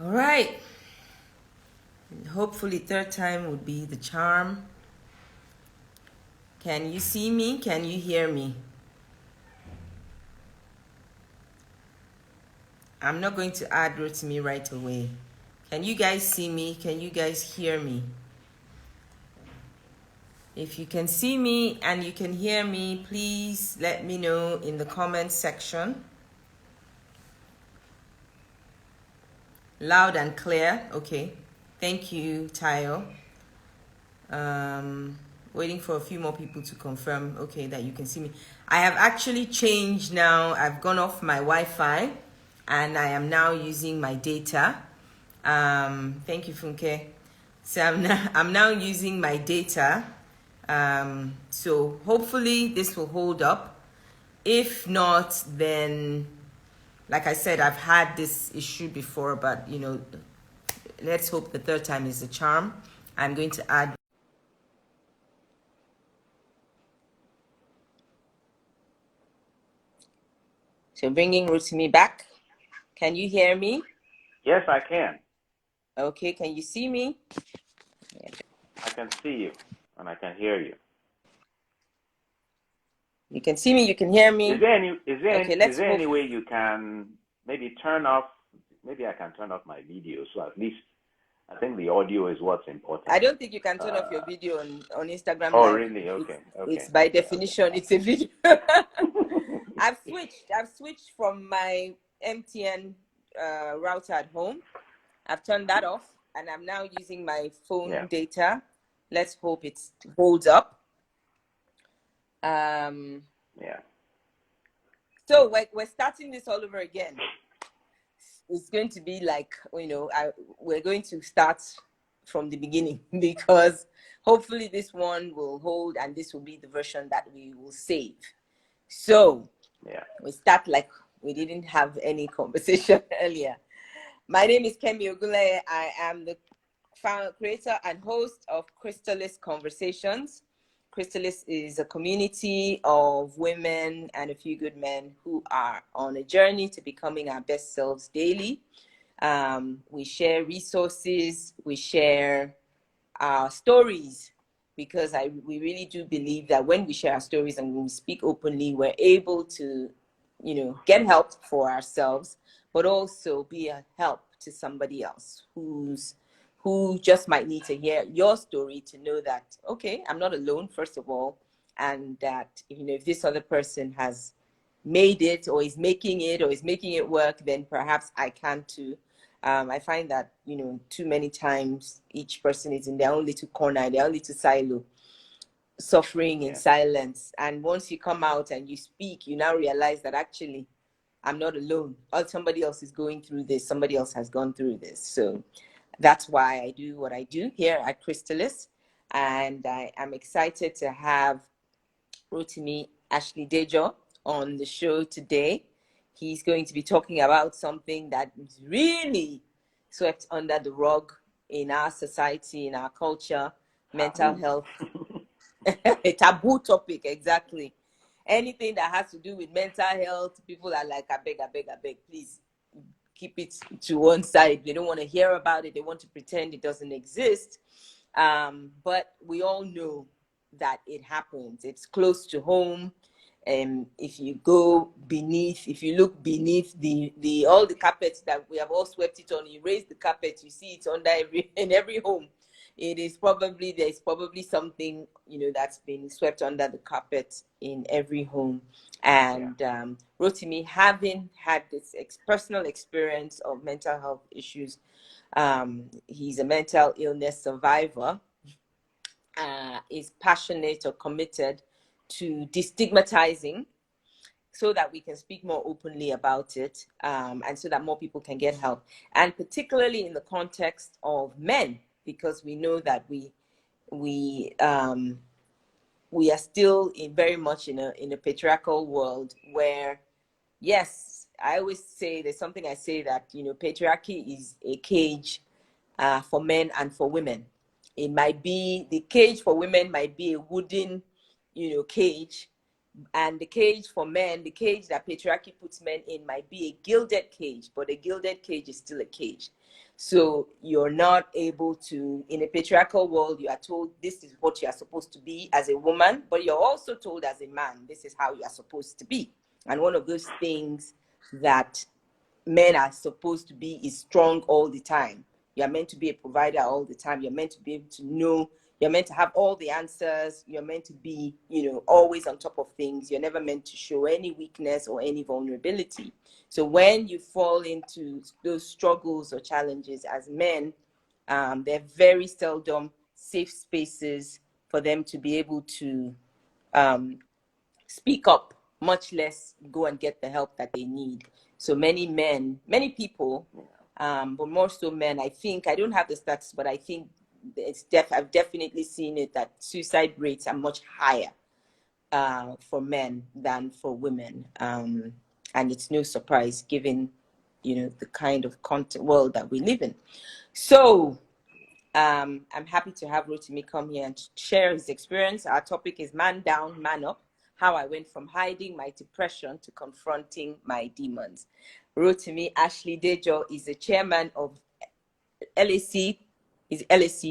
All right. Hopefully, third time would be the charm. Can you see me? Can you hear me? I'm not going to add Rotimi right away. Can you guys see me? Can you guys hear me? If you can see me and you can hear me, please let me know in the comments section. Loud and clear. Okay. Thank you, Tayo. Waiting for a few more people to confirm, okay, that you can see me. I have actually changed now. I've gone off my Wi-Fi and I am now using my data. Thank you, Funke. So I'm now using my data. So hopefully this will hold up. If not, then like I said, I've had this issue before, but let's hope the third time is the charm. I'm going to add. So bringing Rotimi back. Can you hear me? Yes, I can. Okay, can you see me? I can see you and I can hear you. You can see me, you can hear me. Is Let's there hope. any way you can maybe turn off? Maybe I can turn off my video, so at least I think the audio is what's important. I don't think you can turn off your video on Instagram Oh, Live. really? Okay, It's okay, by okay, okay. definition, it's a video. I've switched from my MTN router at home. I've turned that off and I'm now using my phone Yeah. data. Let's hope it holds up. Um, Yeah. so we're starting this all over again. It's going to be like, we're going to start from the beginning because hopefully this one will hold and this will be the version that we will save. So Yeah. we start like we didn't have any conversation earlier. My name is Kemi Ogule. I am the founder, creator, and host of Chrystallis Conversations. Chrystallis is a community of women and a few good men who are on a journey to becoming our best selves daily. We share resources, we share our stories, because we really do believe that when we share our stories and when we speak openly, we're able to, get help for ourselves, but also be a help to somebody else who just might need to hear your story to know that, okay, I'm not alone, first of all, and that, if this other person has made it or is making it work, then perhaps I can too. I find that, too many times each person is in their own little corner, their own little silo, suffering in silence. And once you come out and you speak, you now realize that actually I'm not alone. Or somebody else is going through this. Somebody else has gone through this. So that's why I do what I do here at Chrystallis. And I am excited to have Rotimi Ashley-Dejo on the show today. He's going to be talking about something that is really swept under the rug in our society, in our culture, mental health. A taboo topic, exactly. Anything that has to do with mental health, people are like, I beg, please keep it to one side. They don't want to hear about it. They want to pretend it doesn't exist. But we all know that it happens. It's close to home. If you look beneath the all the carpets that we have all swept it on, you raise the carpet, you see it's under in every home. There's probably something that's been swept under the carpet in every home. And Rotimi, having had this personal experience of mental health issues, he's a mental illness survivor, is passionate or committed to destigmatizing so that we can speak more openly about it, and so that more people can get help. And particularly in the context of men, because we know that we are still very much in a patriarchal world where, yes, I always say, there's something I say that, patriarchy is a cage for men and for women. It might be, the cage for women might be a wooden, cage, And the cage for men, the cage that patriarchy puts men in might be a gilded cage, but a gilded cage is still a cage. So you're not able to, in a patriarchal world, you are told this is what you are supposed to be as a woman, but you're also told as a man, this is how you are supposed to be. And one of those things that men are supposed to be is strong all the time. You're meant to be a provider all the time. You're meant to be able to know. You're meant to have all the answers. You're meant to be, always on top of things. You're never meant to show any weakness or any vulnerability. So when you fall into those struggles or challenges as men, they're very seldom safe spaces for them to be able to speak up, much less go and get the help that they need. So many men, many people, but more so men, I think, I don't have the stats, but I think I've definitely seen it that suicide rates are much higher for men than for women. And it's no surprise given, the kind of world that we live in. So I'm happy to have Rotimi come here and share his experience. Our topic is Man Down, Man Up, how I went from hiding my depression to confronting my demons. Rotimi Ashley-Dejo is the chairman of LAC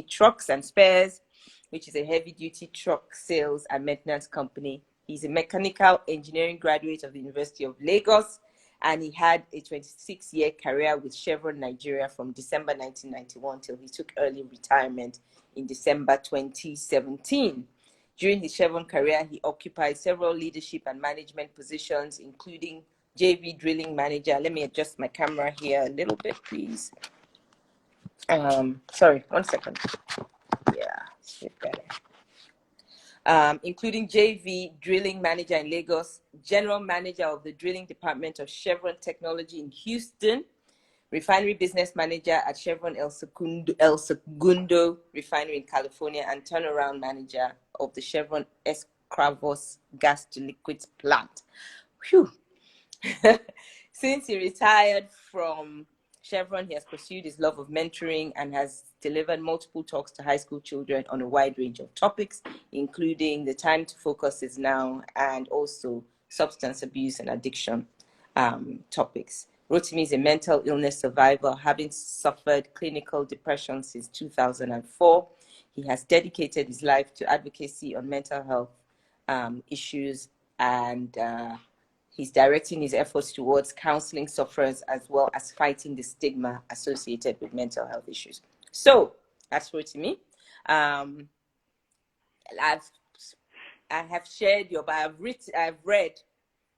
Trucks and Spares, which is a heavy-duty truck sales and maintenance company. He's a mechanical engineering graduate of the University of Lagos, and he had a 26-year career with Chevron Nigeria from December 1991 till he took early retirement in December 2017. During his Chevron career, he occupied several leadership and management positions, including JV drilling manager. Let me adjust my camera here a little bit, please. Sorry, 1 second. Yeah, it's better. Including JV drilling manager in Lagos, general manager of the drilling department of Chevron Technology in Houston, refinery business manager at Chevron El Segundo refinery in California, and turnaround manager of the Chevron Escravos gas to liquids plant. Whew. Since he retired from Chevron, he has pursued his love of mentoring and has delivered multiple talks to high school children on a wide range of topics, including the time to focus is now and also substance abuse and addiction topics. Rotimi is a mental illness survivor, having suffered clinical depression since 2004. He has dedicated his life to advocacy on mental health issues, and he's directing his efforts towards counseling sufferers as well as fighting the stigma associated with mental health issues. So that's Rotimi. I have shared your bio. I've read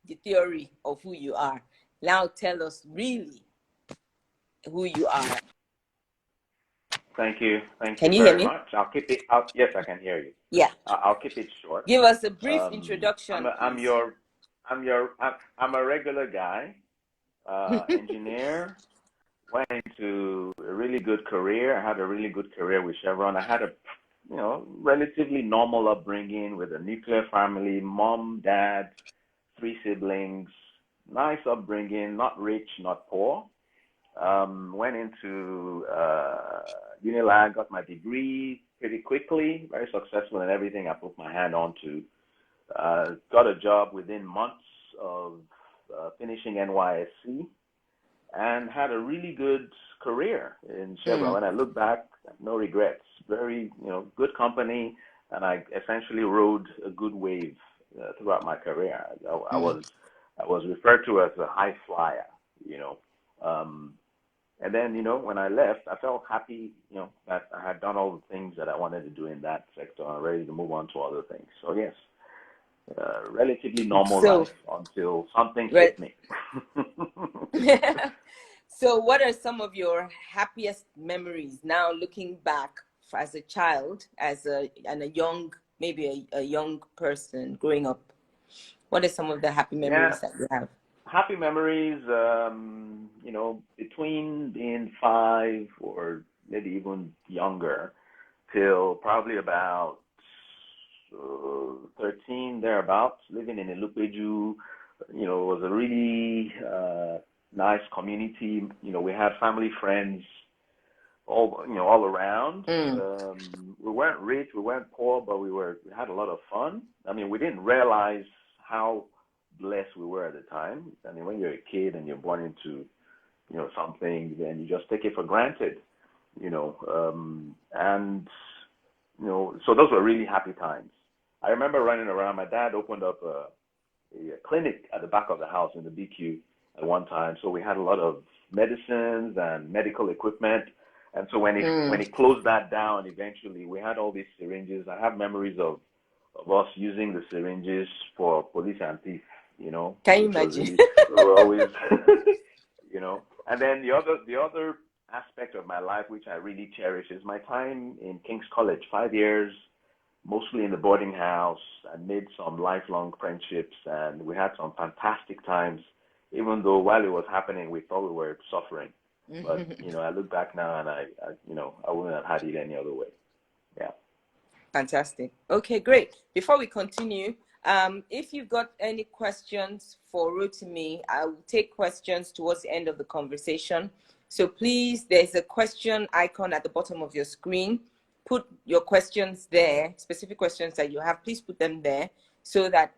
the theory of who you are. Now tell us really who you are. Thank you. Thank Can you you hear very me? much. I'll keep it out. Yes, I can hear you. Yeah. I'll keep it short. Give us a brief introduction, I'm please. a regular guy, engineer. Went into a really good career. I had a really good career with Chevron. I had a, relatively normal upbringing with a nuclear family, mom, dad, 3 siblings, nice upbringing, not rich, not poor. Went into Unilag, got my degree pretty quickly, very successful in everything I put my hand onto. Got a job within months of finishing NYSC and had a really good career in Chevron. When I look back, no regrets. Very, good company, and I essentially rode a good wave throughout my career. I was referred to as a high flyer, and then, when I left, I felt happy, that I had done all the things that I wanted to do in that sector and ready to move on to other things. So, yes, relatively normal life until something hit me. So what are some of your happiest memories now looking back as a child, and a young, maybe a young person growing up? What are some of the happy memories that you have? Happy memories, between being 5 or maybe even younger till probably about 13, thereabouts, living in Ilupeju. It was a really nice community. We had family, friends, all around. We weren't rich, we weren't poor, but we had a lot of fun. I mean, we didn't realize how blessed we were at the time. I mean, when you're a kid and you're born into, something, then you just take it for granted, and, so those were really happy times. I remember running around. My dad opened up a clinic at the back of the house in the BQ at one time. So we had a lot of medicines and medical equipment. And so when he closed that down, eventually we had all these syringes. I have memories of us using the syringes for police and thief, Can you imagine? Really, we were always, And then the other aspect of my life, which I really cherish, is my time in King's College, 5 years, mostly in the boarding house. I made some lifelong friendships, and we had some fantastic times, even though while it was happening, we thought we were suffering. But, I look back now and I wouldn't have had it any other way. Yeah. Fantastic. Okay, great. Before we continue, if you've got any questions for Rotimi, I will take questions towards the end of the conversation. So please, there's a question icon at the bottom of your screen. Put your questions there, specific questions that you have, please put them there so that,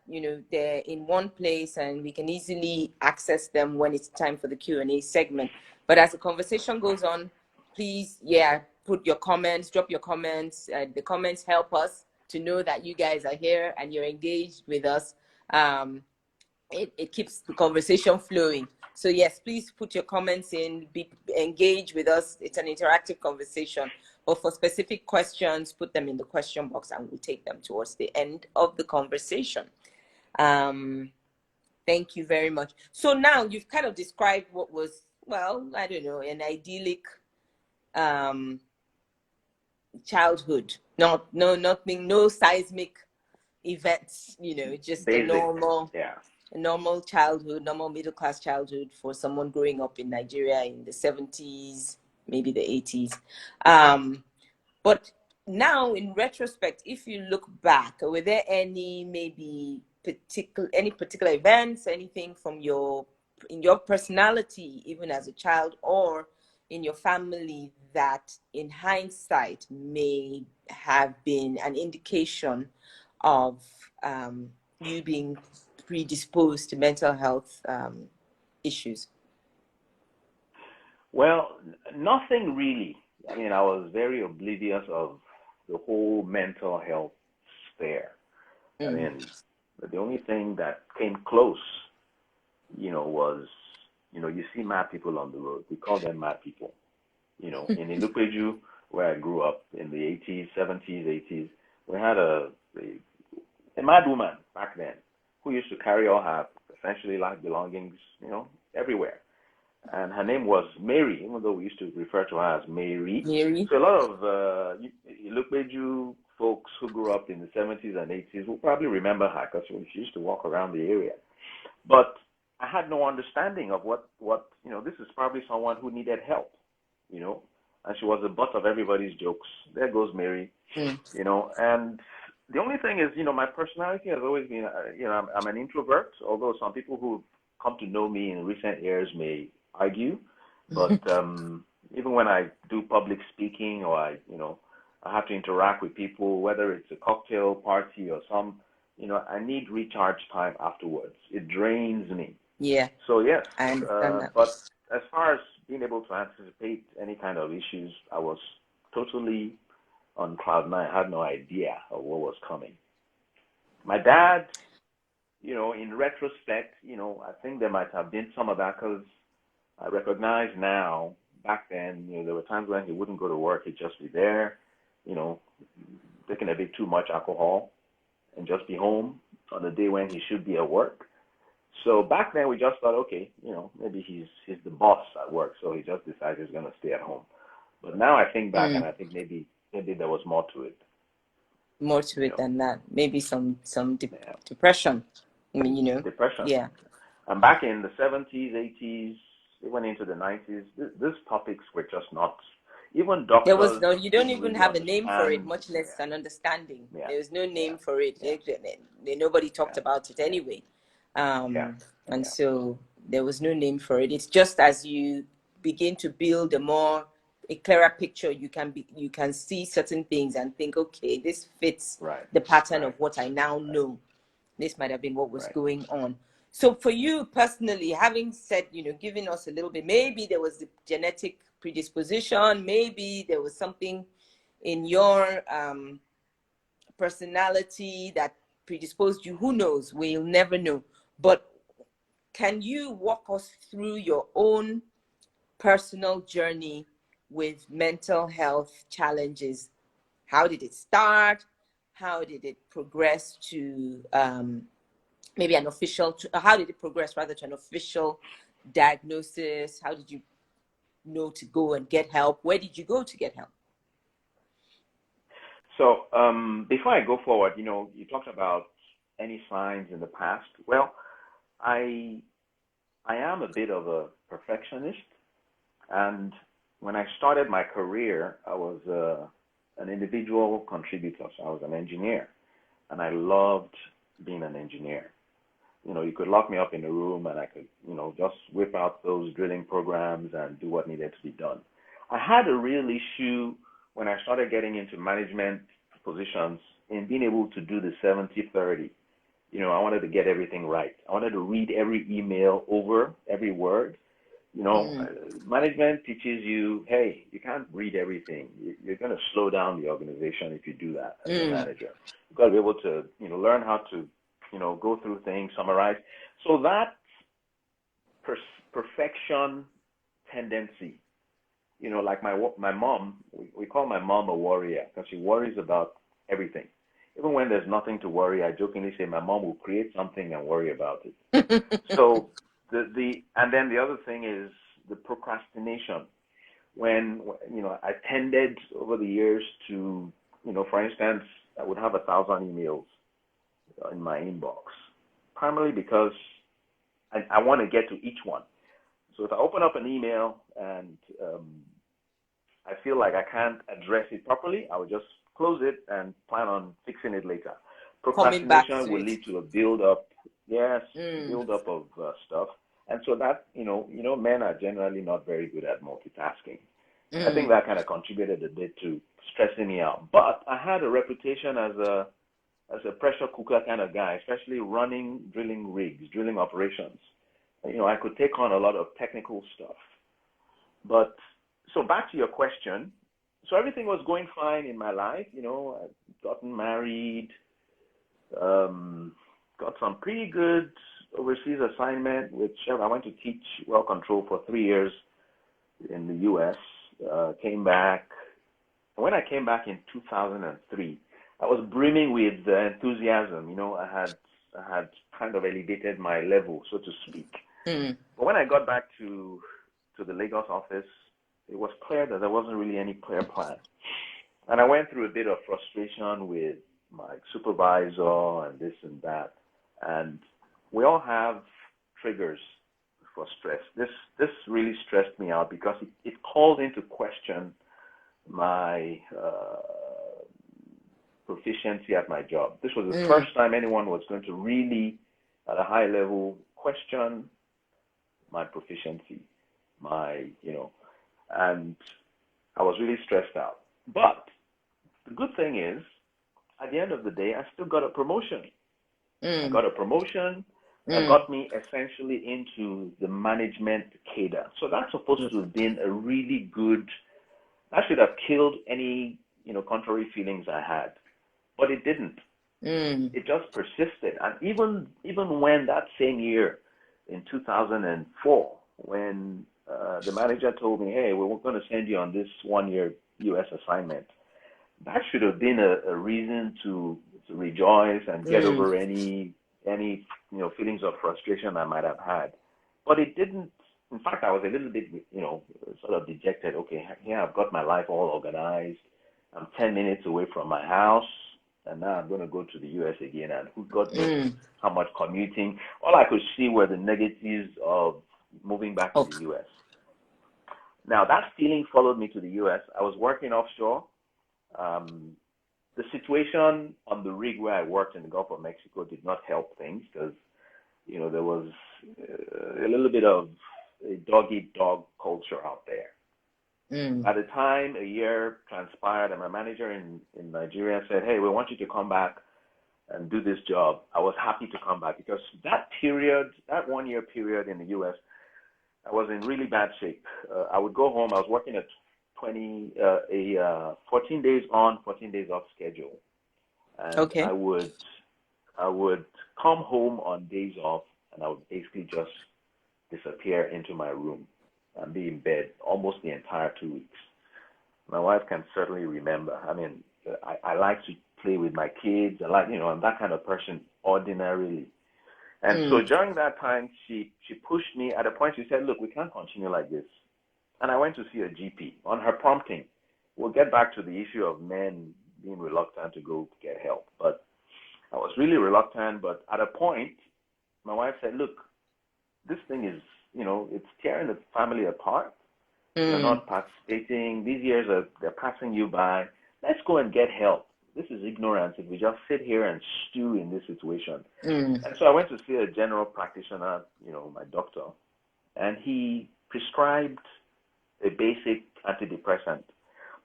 they're in one place and we can easily access them when it's time for the Q&A segment. But as the conversation goes on, please, put your comments, drop your comments. The comments help us to know that you guys are here and you're engaged with us. It keeps the conversation flowing. So yes, please put your comments in, engage with us. It's an interactive conversation. But for specific questions, put them in the question box and we'll take them towards the end of the conversation. Thank you very much. So now you've kind of described what was, well, I don't know, an idyllic childhood. No seismic events, just Basic, a normal childhood, normal middle-class childhood for someone growing up in Nigeria in the 70s, maybe the 80s. But now, in retrospect, if you look back, were there any particular events, anything from in your personality, even as a child, or in your family that, in hindsight, may have been an indication of you being predisposed to mental health issues? Well, nothing really. I mean, I was very oblivious of the whole mental health sphere. I mean, the only thing that came close, was, you see mad people on the road. We call them mad people. In Ilupeju, where I grew up in the 80s, 70s, 80s, we had a mad woman back then who used to carry all her essentially life belongings, everywhere. And her name was Mary, even though we used to refer to her as Mary. So a lot of Ilupeju folks who grew up in the 70s and 80s will probably remember her because she used to walk around the area. But I had no understanding of what this is probably someone who needed help, and she was the butt of everybody's jokes. There goes Mary, and the only thing is, my personality has always been, I'm an introvert, although some people who come to know me in recent years may argue, but even when I do public speaking or I have to interact with people, whether it's a cocktail party or I need recharge time afterwards. It drains me. Yeah. So yes, I understand that. But as far as being able to anticipate any kind of issues, I was totally on cloud nine. I had no idea of what was coming. My dad, in retrospect, I think there might have been some of that because I recognize now, back then, there were times when he wouldn't go to work. He'd just be there, taking a bit too much alcohol and just be home on the day when he should be at work. So back then we just thought, okay, maybe he's the boss at work, so he just decided he's going to stay at home. But now I think back and I think maybe there was more to it. More to it than that. Maybe some depression. I mean, Depression. Yeah. And back in the 70s, 80s, even into the 90s, these topics were just not, even doctors. There was you don't even really have a name for it, much less an understanding. There was no name for it. Nobody talked about it anyway. And so there was no name for it. It's just as you begin to build a clearer picture, you can see certain things and think, okay, this fits the pattern of what I now know. This might have been what was Right. going on. So for you personally, having said, giving us a little bit, maybe there was a genetic predisposition, maybe there was something in your personality that predisposed you. Who knows? We'll never know. But can you walk us through your own personal journey with mental health challenges? How did it start? How did it progress to maybe an official, how did it progress rather to an official diagnosis? How did you know to go and get help? Where did you go to get help? So before I go forward, you talked about any signs in the past. Well, I am a bit of a perfectionist, and when I started my career, I was an individual contributor. So I was an engineer, and I loved being an engineer. You could lock me up in a room and I could, just whip out those drilling programs and do what needed to be done. I had a real issue when I started getting into management positions in being able to do the 70-30. I wanted to get everything right. I wanted to read every email over, every word. Management teaches you, hey, you can't read everything. You're going to slow down the organization if you do that as a manager. You've got to be able to, learn how to, go through things, summarize. So that perfection tendency, like my mom, we call my mom a warrior because she worries about everything. Even when there's nothing to worry, I jokingly say my mom will create something and worry about it. So and then the other thing is the procrastination. When I tended over the years to, for instance, I would have 1,000 emails in my inbox, primarily because I want to get to each one. So if I open up an email and I feel like I can't address it properly, I would just close it and plan on fixing it later. Procrastination will lead to a build-up, build-up of stuff. And so that, men are generally not very good at multitasking. I think that kind of contributed a bit to stressing me out. But I had a reputation as a pressure cooker kind of guy, especially running drilling rigs, drilling operations. I could take on a lot of technical stuff. But so back to your question. So everything was going fine in my life. I'd gotten married, got some pretty good overseas assignment with Chef. I went to teach well control for 3 years in the U.S. Came back. When I came back in 2003, I was brimming with enthusiasm. I had kind of elevated my level, so to speak. But when I got back to the Lagos office, it was clear that there wasn't really any clear plan. And I went through a bit of frustration with my supervisor and this and that. And we all have triggers for stress. This really stressed me out because it called into question my proficiency at my job. This was the first time anyone was going to really, at a high level, question my proficiency, and I was really stressed out. But the good thing is, at the end of the day, I still got a promotion. I got a promotion that got me essentially into the management cadre. So that's supposed to have been a really good, that should have killed any, contrary feelings I had. But it didn't. It just persisted. And even when that same year, in 2004, when the manager told me, hey, we're going to send you on this 1-year U.S. assignment, that should have been a reason to rejoice and get over any feelings of frustration I might have had. But it didn't. In fact, I was a little bit, sort of dejected. Okay, here I've got my life all organized. I'm 10 minutes away from my house, and now I'm going to go to the U.S. again. And who God knows how much commuting. All I could see were the negatives of moving back to the U.S. Now, that feeling followed me to the U.S. I was working offshore. The situation on the rig where I worked in the Gulf of Mexico did not help things because, there was a little bit of a dog-eat-dog culture out there. At the time, a year transpired, and my manager in Nigeria said, hey, we want you to come back and do this job, I was happy to come back because that period, that 1 year period in the U.S., I was in really bad shape. I would go home. I was working at 14 days on, 14 days off schedule, and Okay. I would come home on days off, and I would basically just disappear into my room and be in bed almost the entire 2 weeks. My wife can certainly remember. I mean, I like to play with my kids. I'm that kind of person ordinarily. And so during that time, she pushed me. At a point, she said, look, we can't continue like this. And I went to see a GP on her prompting. We'll get back to the issue of men being reluctant to go get help. But I was really reluctant. But at a point, my wife said, look, this thing is, it's tearing the family apart. You're not participating. These years they're passing you by. Let's go and get help. This is ignorance if we just sit here and stew in this situation. And so I went to see a general practitioner, my doctor, and he prescribed a basic antidepressant.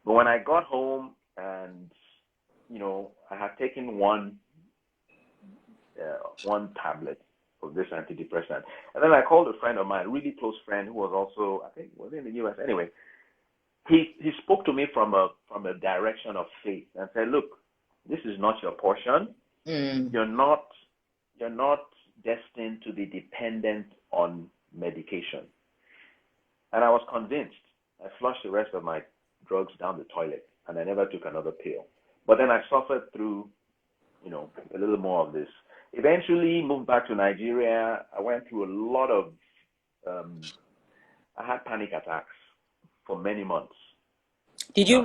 But when I got home and, I had taken one tablet of this antidepressant, and then I called a friend of mine, a really close friend who was also, I think, was in the U.S. Anyway, he spoke to me from a direction of faith and said, look, this is not your portion. You're not destined to be dependent on medication. And I was convinced. I flushed the rest of my drugs down the toilet, and I never took another pill. But then I suffered through, a little more of this. Eventually moved back to Nigeria. I went through a lot of, I had panic attacks for many months. Did you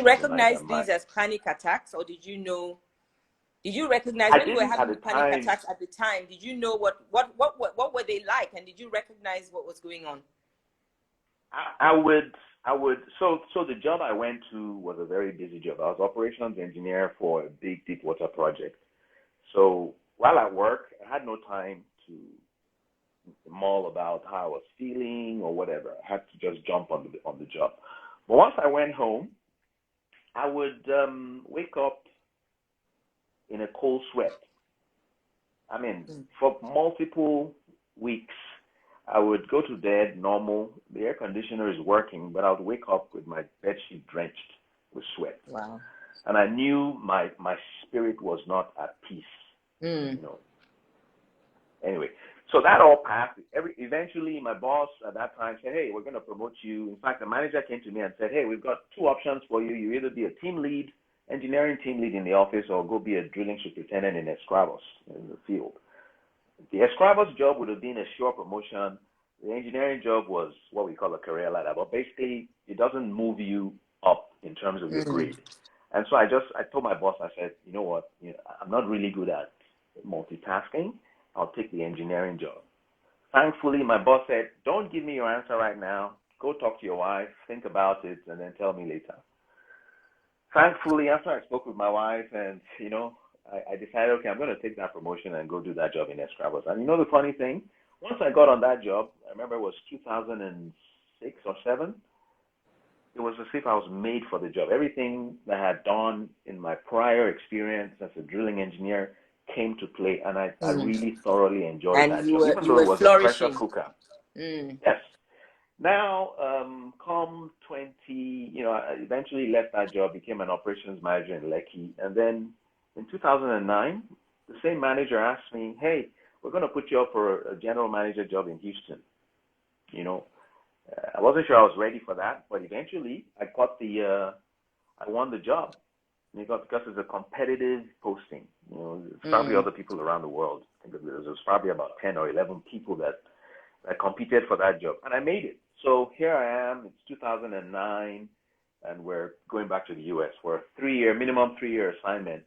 recognize these as panic attacks, or did you recognize when you were having panic attacks at the time? Did you know what were they like, and did you recognize what was going on? I would. So the job I went to was a very busy job. I was operations engineer for a big deep water project. So while at work, I had no time to mull about how I was feeling or whatever. I had to just jump on the job. But once I went home, I would wake up in a cold sweat. I mean, for multiple weeks, I would go to bed normal. The air conditioner is working, but I would wake up with my bedsheet drenched with sweat. Wow. And I knew my spirit was not at peace. Anyway, so that all passed. Eventually, my boss at that time said, hey, we're going to promote you. In fact, the manager came to me and said, hey, we've got two options for you. You either be a team lead, engineering team lead in the office, or go be a drilling superintendent in Escravos in the field. The Escravos job would have been a sure promotion. The engineering job was what we call a career ladder, but basically it doesn't move you up in terms of your grade. And so I told my boss, I said, you know what, I'm not really good at multitasking. I'll take the engineering job. Thankfully, my boss said, don't give me your answer right now. Go talk to your wife, think about it, and then tell me later. Thankfully, after I spoke with my wife and, I decided, okay, I'm going to take that promotion and go do that job in Escravos. And the funny thing, once I got on that job, I remember it was 2006 or 7, it was as if I was made for the job. Everything that I had done in my prior experience as a drilling engineer came to play, and I really thoroughly enjoyed that job, even though it was a pressure cooker. Yes. Now, come 20, I eventually left that job, became an operations manager in Lekki, and then in 2009, the same manager asked me, hey, we're going to put you up for a general manager job in Houston. I wasn't sure I was ready for that, but eventually I won the job because it's a competitive posting. There's probably other people around the world. I think there's probably about 10 or 11 people that competed for that job, and I made it. So here I am. It's 2009, and we're going back to the U.S. for a minimum 3-year assignment.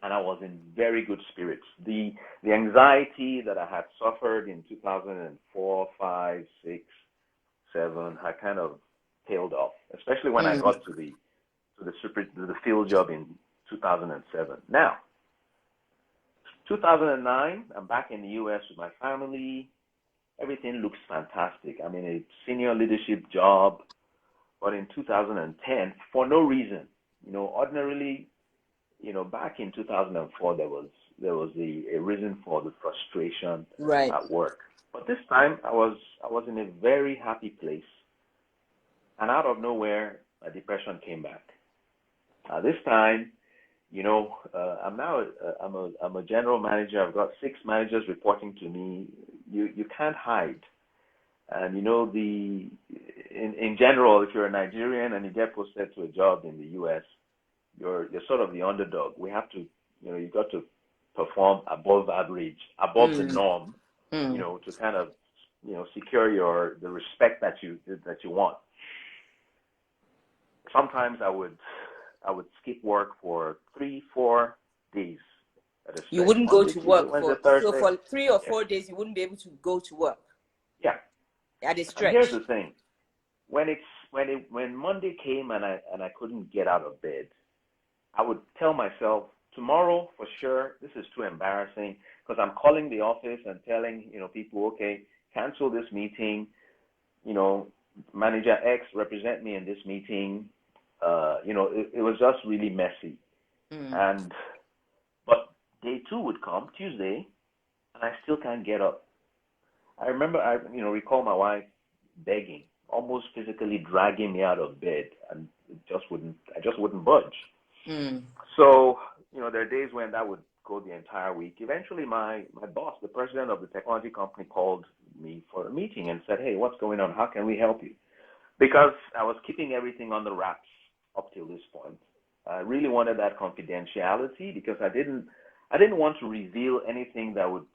And I was in very good spirits. The anxiety that I had suffered in 2004, 5, 6, 7 had kind of tailed off, especially when I got to the field job in 2007. Now, 2009, I'm back in the U.S. with my family. Everything looks fantastic. I'm in a senior leadership job. But in 2010, for no reason, ordinarily, back in 2004, there was a reason for the frustration Right. at work. But this time, I was in a very happy place, and out of nowhere, my depression came back. This time, I'm now I'm a general manager. I've got 6 managers reporting to me. You can't hide. And in general, if you're a Nigerian and you get posted to a job in the U.S., you're sort of the underdog. We have to, you got to perform above average, above the norm, to kind of, secure the respect that you want. Sometimes I would skip work for 3-4 days at a stretch. You wouldn't Monday, go to Tuesday, work Wednesday, Thursday. so for 3 or 4 days, you wouldn't be able to go to work. Yeah. At a And stretch. here's the thing: when Monday came and I couldn't get out of bed, I would tell myself, tomorrow for sure, this is too embarrassing, because I'm calling the office and telling people, okay, cancel this meeting. Manager X, represent me in this meeting. It was just really messy. But day 2 would come, Tuesday, and I still can't get up. I remember, recall my wife begging, almost physically dragging me out of bed, and I just wouldn't budge. So, there are days when that would go the entire week. Eventually, my boss, the president of the technology company, called me for a meeting and said, hey, what's going on? How can we help you? Because I was keeping everything on the wraps up till this point. I really wanted that confidentiality because I didn't want to reveal anything that would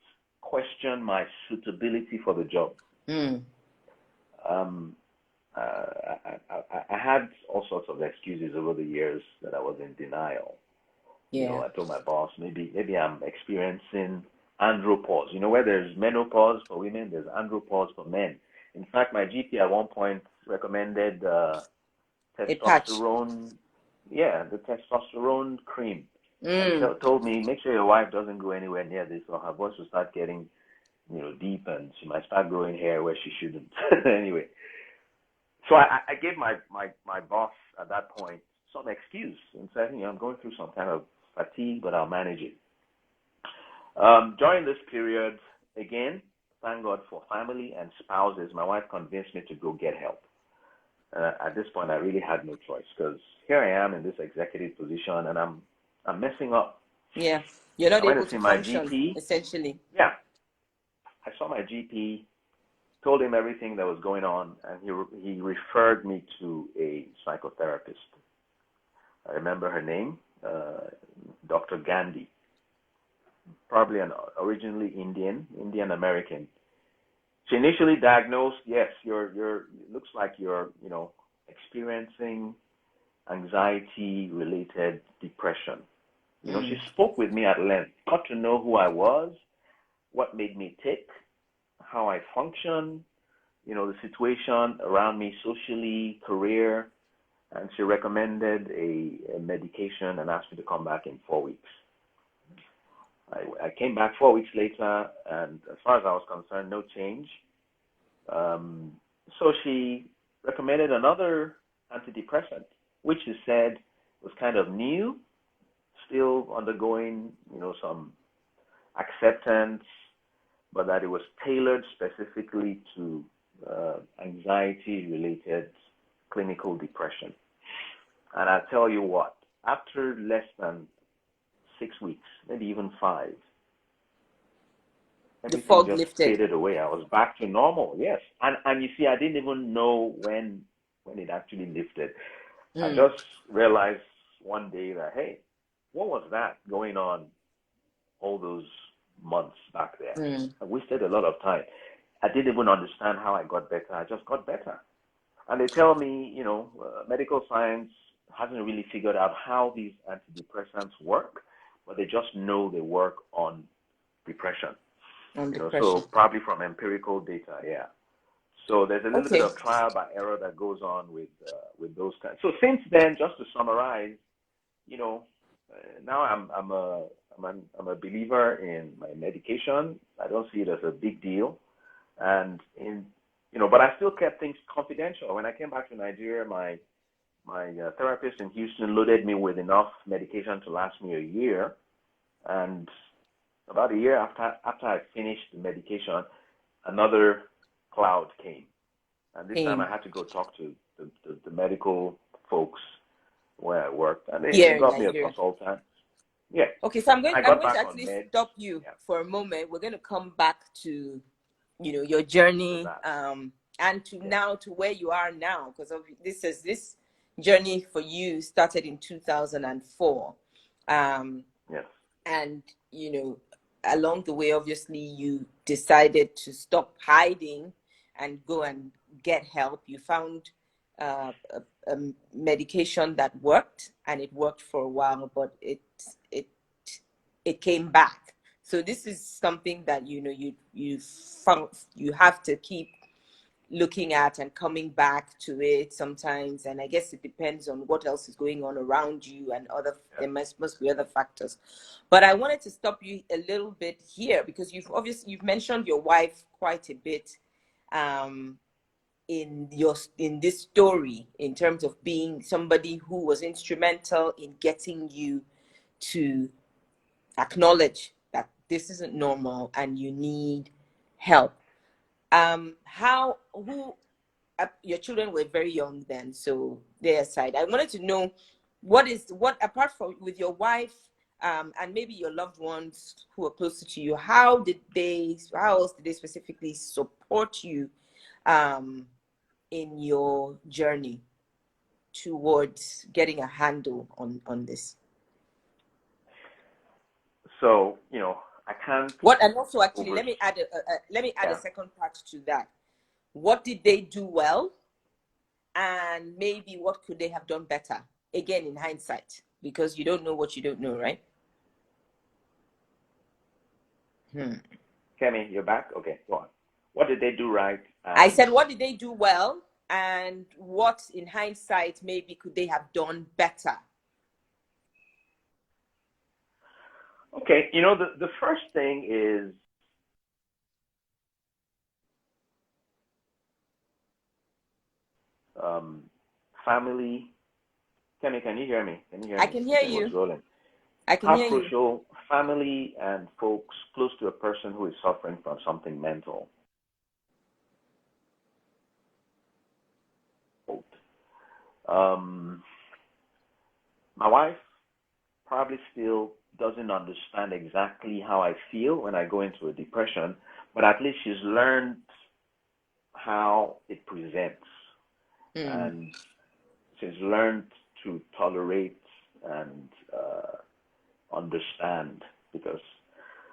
question my suitability for the job. I had all sorts of excuses over the years that I was in denial. Yeah. I told my boss, maybe I'm experiencing andropause. Where there's menopause for women, there's andropause for men. In fact, my GP at one point recommended testosterone. Yeah, the testosterone cream. And told me, make sure your wife doesn't go anywhere near this, or her voice will start getting, deep, and she might start growing hair where she shouldn't. Anyway, so I gave my boss at that point some excuse and said, I'm going through some kind of fatigue, but I'll manage it. During this period, again, thank God for family and spouses, my wife convinced me to go get help. At this point, I really had no choice, because here I am in this executive position, and I'm messing up. Yeah, you're not able to function, GP, essentially. Yeah, I saw my GP, told him everything that was going on, and he referred me to a psychotherapist. I remember her name, Dr. Gandhi, probably originally Indian American. She initially diagnosed, yes, looks like you're experiencing anxiety-related depression. She spoke with me at length, got to know who I was, what made me tick, how I function, the situation around me socially, career, and she recommended a medication and asked me to come back in 4 weeks. I came back 4 weeks later, and as far as I was concerned, no change. So she recommended another antidepressant, which she said was kind of new, still undergoing, some acceptance, but that it was tailored specifically to anxiety-related clinical depression. And I tell you what, after less than 6 weeks, maybe even 5, The everything fog just lifted. faded away. I was back to normal, yes. And you see, I didn't even know when it actually lifted. I just realized one day that, hey, what was that going on all those months back there? I wasted a lot of time. I didn't even understand how I got better. I just got better. And they tell me, medical science hasn't really figured out how these antidepressants work, but they just know they work on depression. So probably from empirical data, yeah. So there's a little bit of trial by error that goes on with those kinds. So since then, just to summarize, now I'm a believer in my medication. I don't see it as a big deal, and but I still kept things confidential. When I came back to Nigeria, my my therapist in Houston loaded me with enough medication to last me a year. And about a year after I finished the medication, another cloud came. And this time I had to go talk to the medical folks where I worked. And they Here in got me a Nigeria. consultant. Yeah. Okay, so I'm going got to back on actually meds. stop you Yeah. for a moment. We're going to come back to, your journey, and to now to where you are now, because this journey for you started in 2004. Yes. And along the way, obviously, you decided to stop hiding and go and get help. You found a medication that worked, and it worked for a while, but it came back. So this is something that you found you have to keep looking at and coming back to it sometimes. And I guess it depends on what else is going on around you and there must be other factors. But I wanted to stop you a little bit here, because you've mentioned your wife quite a bit in this story, in terms of being somebody who was instrumental in getting you to acknowledge that this isn't normal and you need help. Your children were very young then, so they're aside. I wanted to know what apart from with your wife, and maybe your loved ones who are closer to you, how else did they specifically support you in your journey towards getting a handle on this? So, I can't. And also, actually, let me add a second part to that. What did they do well? And maybe what could they have done better? Again, in hindsight, because you don't know what you don't know, right? Kemi, you're back? Okay, go on. What did they do right? I said, what did they do well? And what, in hindsight, maybe could they have done better? Okay, the first thing is family. Kemi, can you hear me? I can hear you. Rolling. I can hear you. How crucial family and folks close to a person who is suffering from something mental. My wife probably still doesn't understand exactly how I feel when I go into a depression, but at least she's learned how it presents. And she's learned to tolerate and understand, because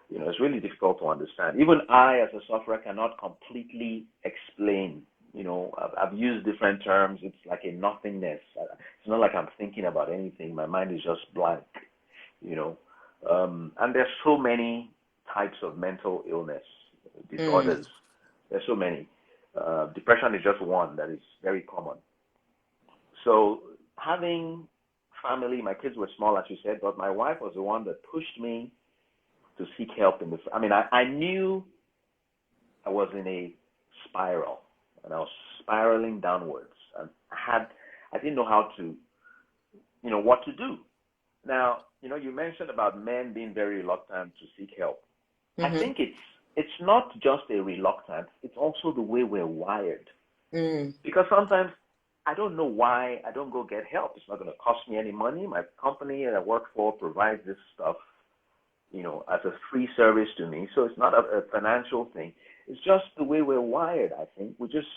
it's really difficult to understand. Even I, as a sufferer, cannot completely explain. I've used different terms. It's like a nothingness. It's not like I'm thinking about anything. My mind is just blank. And there's so many types of mental illness disorders. There's so many. Depression is just one that is very common. So having family, my kids were small, as you said, but my wife was the one that pushed me to seek help I knew I was in a spiral, and I was spiraling downwards, and I didn't know how to, what to do. Now, you mentioned about men being very reluctant to seek help. I think it's not just a reluctance, it's also the way we're wired. Because sometimes I don't know why I don't go get help. It's not going to cost me any money. My company that I work for provides this stuff, as a free service to me. So it's not a financial thing. It's just the way we're wired, I think. We just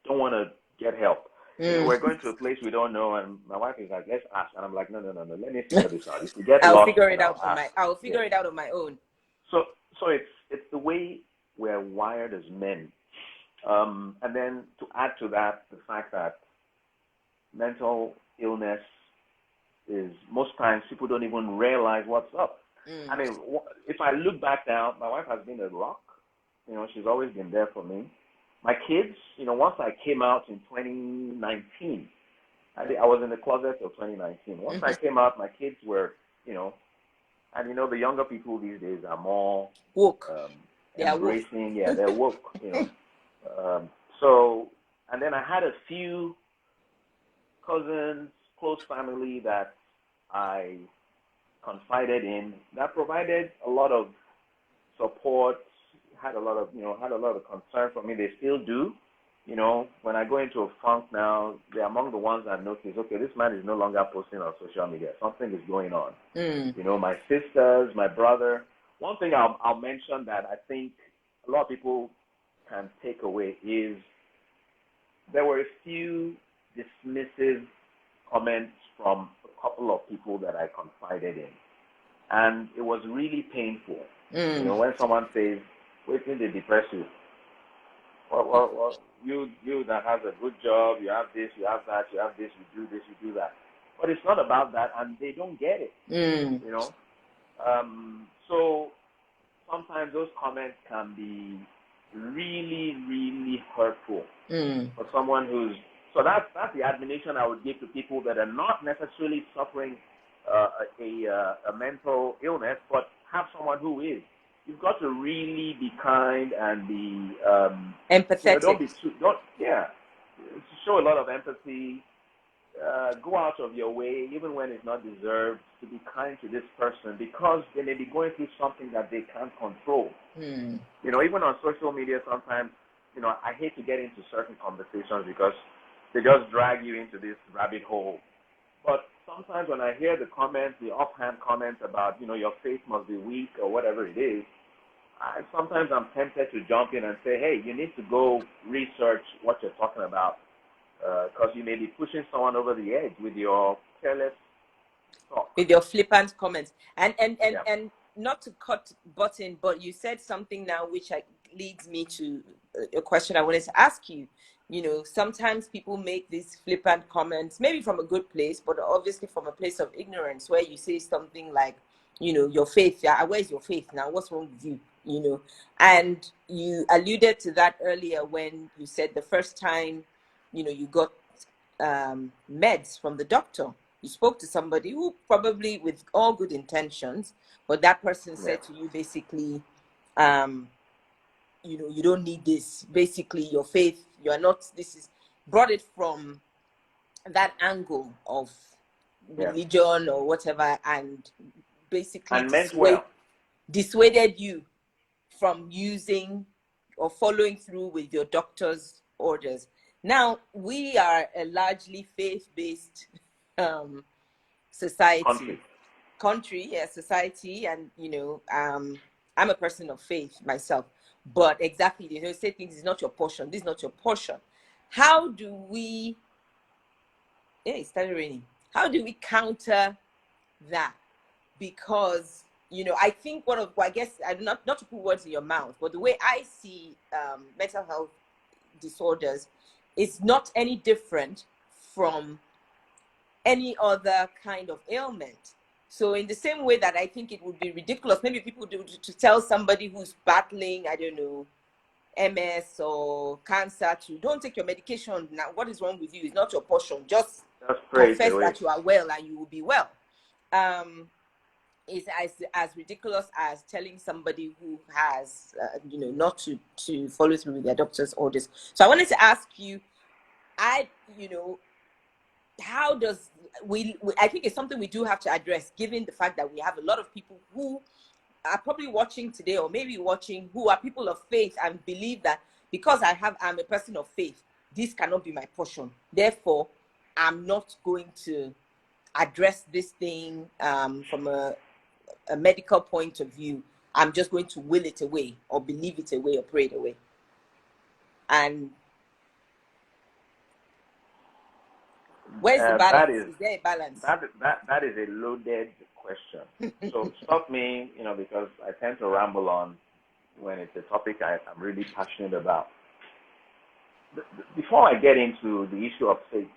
don't want to get help. We're going to a place we don't know, and my wife is like, let's ask. And I'm like, no, let me figure this out. If we get I'll lost, figure it out I'll figure it out on my own. So it's the way we're wired as men. And then to add to that, the fact that mental illness is, most times people don't even realize what's up. If I look back now, my wife has been a rock. She's always been there for me. My kids, once I came out in 2019, I was in the closet till 2019. Once I came out, my kids were, and the younger people these days are more woke. Embracing, they're woke. So, and then I had a few cousins, close family that I confided in that provided a lot of support, had a lot of concern for me. They still do. When I go into a funk now, they're among the ones that notice, okay, this man is no longer posting on social media. Something is going on. My sisters, my brother. One thing I'll mention that I think a lot of people can take away is there were a few dismissive comments from a couple of people that I confided in. And it was really painful. When someone says, wait till they depress you. Well, you that has a good job, you have this, you have that, you have this, you do this, you do that. But it's not about that, and they don't get it, So sometimes those comments can be really, really hurtful for someone who's... So that's the admonition I would give to people that are not necessarily suffering a mental illness, but have someone who is. You've got to really be kind and be empathetic. Show a lot of empathy. Go out of your way, even when it's not deserved, to be kind to this person because they may be going through something that they can't control. Even on social media, sometimes, I hate to get into certain conversations because they just drag you into this rabbit hole. But sometimes when I hear the comments, the offhand comments about, your faith must be weak or whatever it is, sometimes I'm tempted to jump in and say, hey, you need to go research what you're talking about because you may be pushing someone over the edge with your careless talk. With your flippant comments. And not to cut button, but you said something now which leads me to a question I wanted to ask you. Sometimes people make these flippant comments, maybe from a good place, but obviously from a place of ignorance, where you say something like, your faith, where's your faith now? What's wrong with you? And you alluded to that earlier when you said the first time, you got meds from the doctor. You spoke to somebody who probably with all good intentions, but that person said to you basically, you don't need this. Basically, your faith, you are not, brought it from that angle of religion or whatever, and basically dissuaded you from using or following through with your doctor's orders. Now, we are a largely faith-based society, society, and I'm a person of faith myself. But exactly, say things is not your portion. This is not your portion. How do we? It started raining. How do we counter that? Because I think I guess I'm not to put words in your mouth, but the way I see mental health disorders is not any different from any other kind of ailment. So in the same way that I think it would be ridiculous, maybe people do to tell somebody who's battling, I don't know, MS or cancer to don't take your medication now. What is wrong with you? It's not your portion. Just confess that you are well and you will be well. Is as ridiculous as telling somebody who has, not to follow through with their doctor's orders. So I wanted to ask you, how does I think it's something we do have to address, given the fact that we have a lot of people who are probably watching today or maybe watching who are people of faith and believe that because I'm a person of faith, this cannot be my portion. Therefore, I'm not going to address this thing from a medical point of view. I'm just going to will it away or believe it away or pray it away. And where's the balance? Is there a balance? That is a loaded question. So stop me, because I tend to ramble on when it's a topic I'm really passionate about. Before I get into the issue of faith,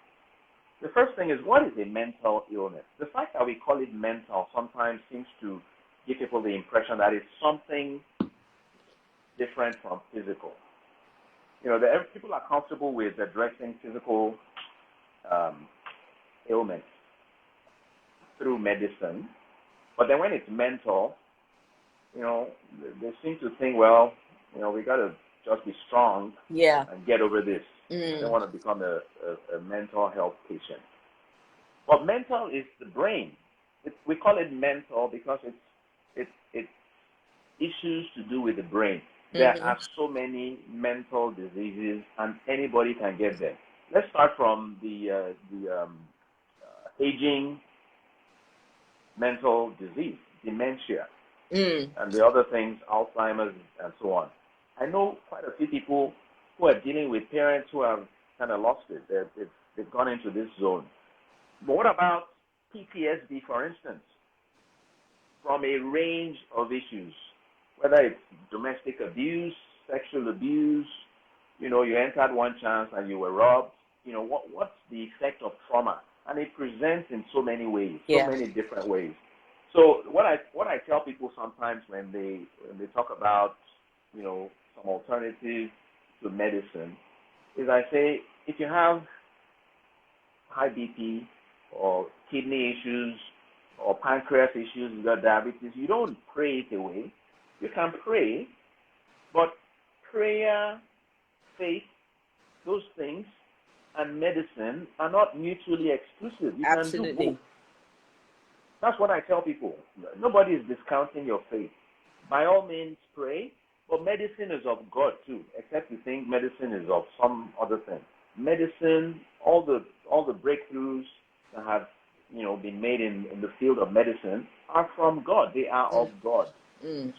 the first thing is, what is a mental illness? The fact that we call it mental sometimes seems to give people the impression that it's something different from physical. People are comfortable with addressing physical ailments through medicine, but then when it's mental, they seem to think, well, we got to just be strong and get over this. I don't want to become a mental health patient. But mental is the brain. We call it mental because it's issues to do with the brain. There are so many mental diseases, and anybody can get them. Let's start from the aging mental disease, dementia, and the other things, Alzheimer's, and so on. I know quite a few people who are dealing with parents who have kind of lost it. They've gone into this zone. But what about PTSD, for instance, from a range of issues, whether it's domestic abuse, sexual abuse, you entered one chance and you were robbed, what's the effect of trauma? And it presents in so many ways, so many different ways. So what I tell people sometimes when they talk about, some alternatives to medicine is I say, if you have high BP or kidney issues or pancreas issues, you got diabetes, you don't pray it away. You can pray, but prayer, faith, those things, and medicine are not mutually exclusive. You can do both. That's what I tell people. Nobody is discounting your faith. By all means, pray, but medicine is of God too, except you think medicine is of some other thing. Medicine, all the breakthroughs that have been made in the field of medicine are from God. They are of God.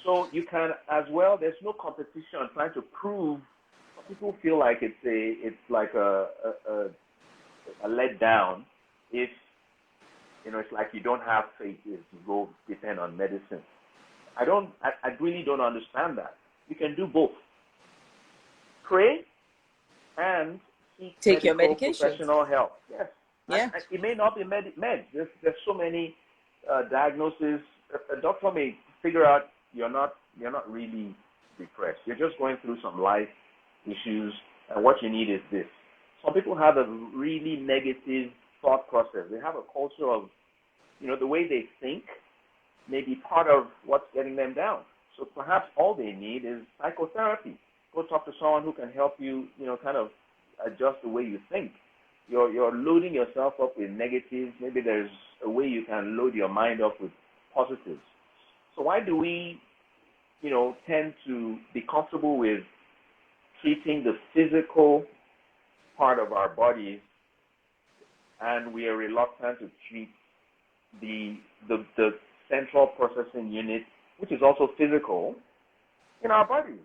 So you can as well. There's no competition trying to prove. People feel like it's like a letdown if it's like you don't have faith if you go depend on medicine. I really don't understand that. You can do both. Pray and take your medication. Professional help. Yes. Yeah. It may not be meds. There's so many diagnoses. A doctor may figure out you're not really depressed. You're just going through some life issues, and what you need is this. Some people have a really negative thought process. They have a culture of, the way they think may be part of what's getting them down. So perhaps all they need is psychotherapy. Go talk to someone who can help you, kind of adjust the way you think. You're loading yourself up with negatives. Maybe there's a way you can load your mind up with positives. So why do we, tend to be comfortable with treating the physical part of our bodies, and we are reluctant to treat the central processing unit, which is also physical, in our bodies?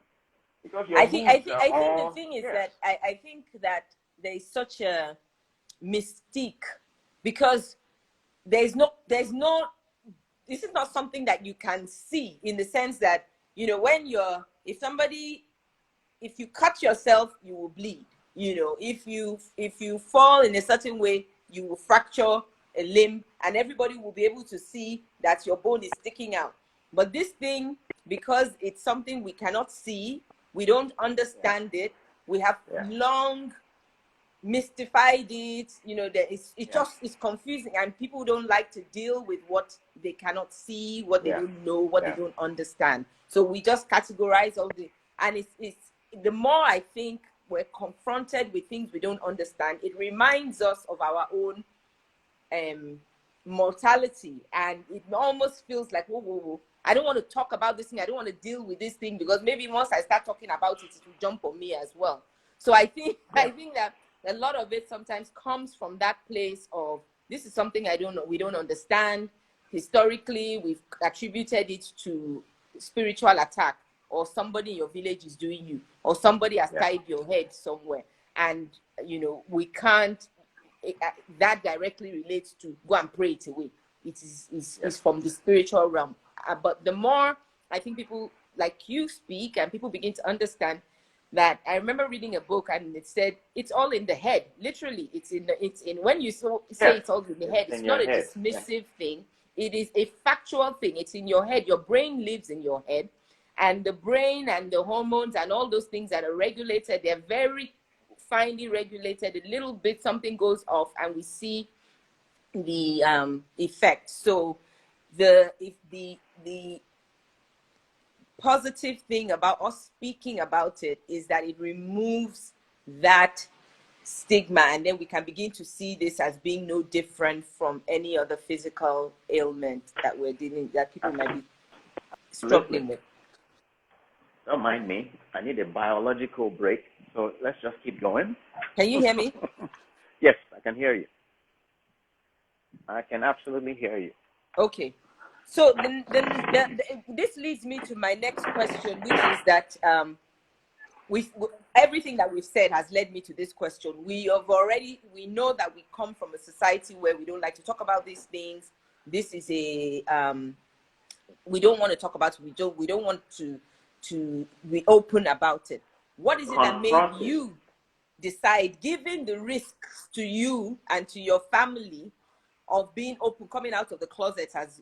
Because I think the thing is that I think that there is such a mystique because there's no this is not something that you can see, in the sense that if you cut yourself, you will bleed. If you fall in a certain way, you will fracture a limb, and everybody will be able to see that your bone is sticking out. But this thing, because it's something we cannot see, we don't understand it, we have long mystified it, it's confusing, and people don't like to deal with what they cannot see, what they don't know, what they don't understand. So we just categorize all and it's the more I think we're confronted with things we don't understand, it reminds us of our own mortality, and it almost feels like, whoa, I don't want to talk about this thing, I don't want to deal with this thing, because maybe once I start talking about it, it will jump on me as well. So I think that a lot of it sometimes comes from that place of, this is something I don't know, we don't understand. Historically, we've attributed it to spiritual attack, or somebody in your village is doing you, or somebody has tied your head somewhere, and we can't. That directly relates to go and pray it away. It is from the spiritual realm. But the more I think people like you speak and people begin to understand that, I remember reading a book and it said it's all in the head. Literally, it's in when you say it's all in the head, it's not a dismissive thing. It is a factual thing. It's in your head. Your brain lives in your head, and the brain and the hormones and all those things that are regulated, they're very finely regulated. A little bit something goes off and we see the effect. So the positive thing about us speaking about it is that it removes that stigma, and then we can begin to see this as being no different from any other physical ailment that people might be struggling with. Don't mind me. I need a biological break, so let's just keep going. Can you hear me? Yes, I can hear you. I can absolutely hear you. Okay. So this leads me to my next question, which is that everything that we've said has led me to this question. We know that we come from a society where we don't like to talk about these things. This is we don't want to talk about it. We don't want to be open about it. What is it that made you decide, given the risks to you and to your family of being open, coming out of the closet as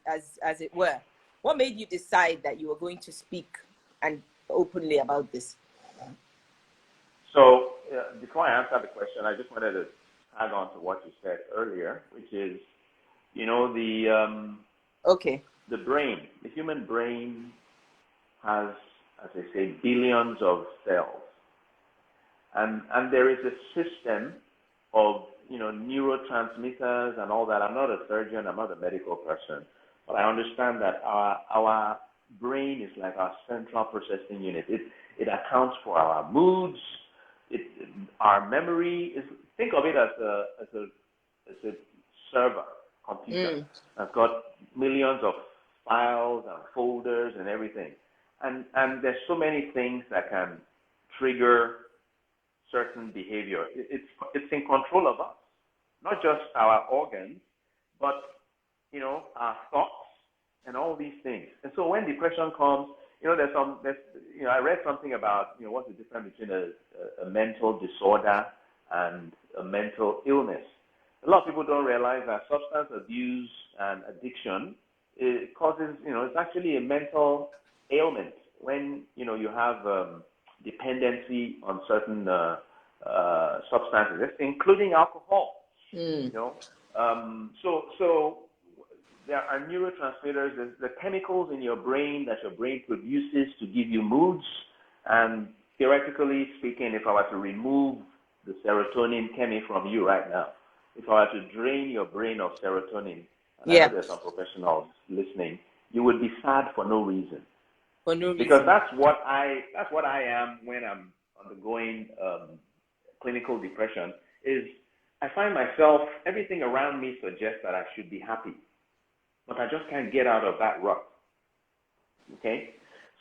it were? What made you decide that you were going to speak and openly about this? So before I answer the question, I just wanted to add on to what you said earlier, which is, the brain, the human brain has, as they say, billions of cells. And there is a system of, neurotransmitters and all that. I'm not a surgeon, I'm not a medical person, but I understand that our brain is like our central processing unit. It accounts for our moods, our memory. Think of it as a server computer that's got millions of files and folders and everything. And there's so many things that can trigger certain behavior. It's in control of us, not just our organs, but our thoughts and all these things. And so when depression comes, I read something about what's the difference between a mental disorder and a mental illness. A lot of people don't realize that substance abuse and addiction causes, it's actually a mental ailment when you have dependency on certain substances, including alcohol. So there are neurotransmitters, the chemicals in your brain that your brain produces to give you moods. And theoretically speaking, if I were to remove the serotonin chemical from you right now, if I were to drain your brain of serotonin, and I know there's some professionals listening, you would be sad for no reason. For no reason. Because that's what I am when I'm undergoing clinical depression. Is I find myself, everything around me suggests that I should be happy, but I just can't get out of that rut. Okay?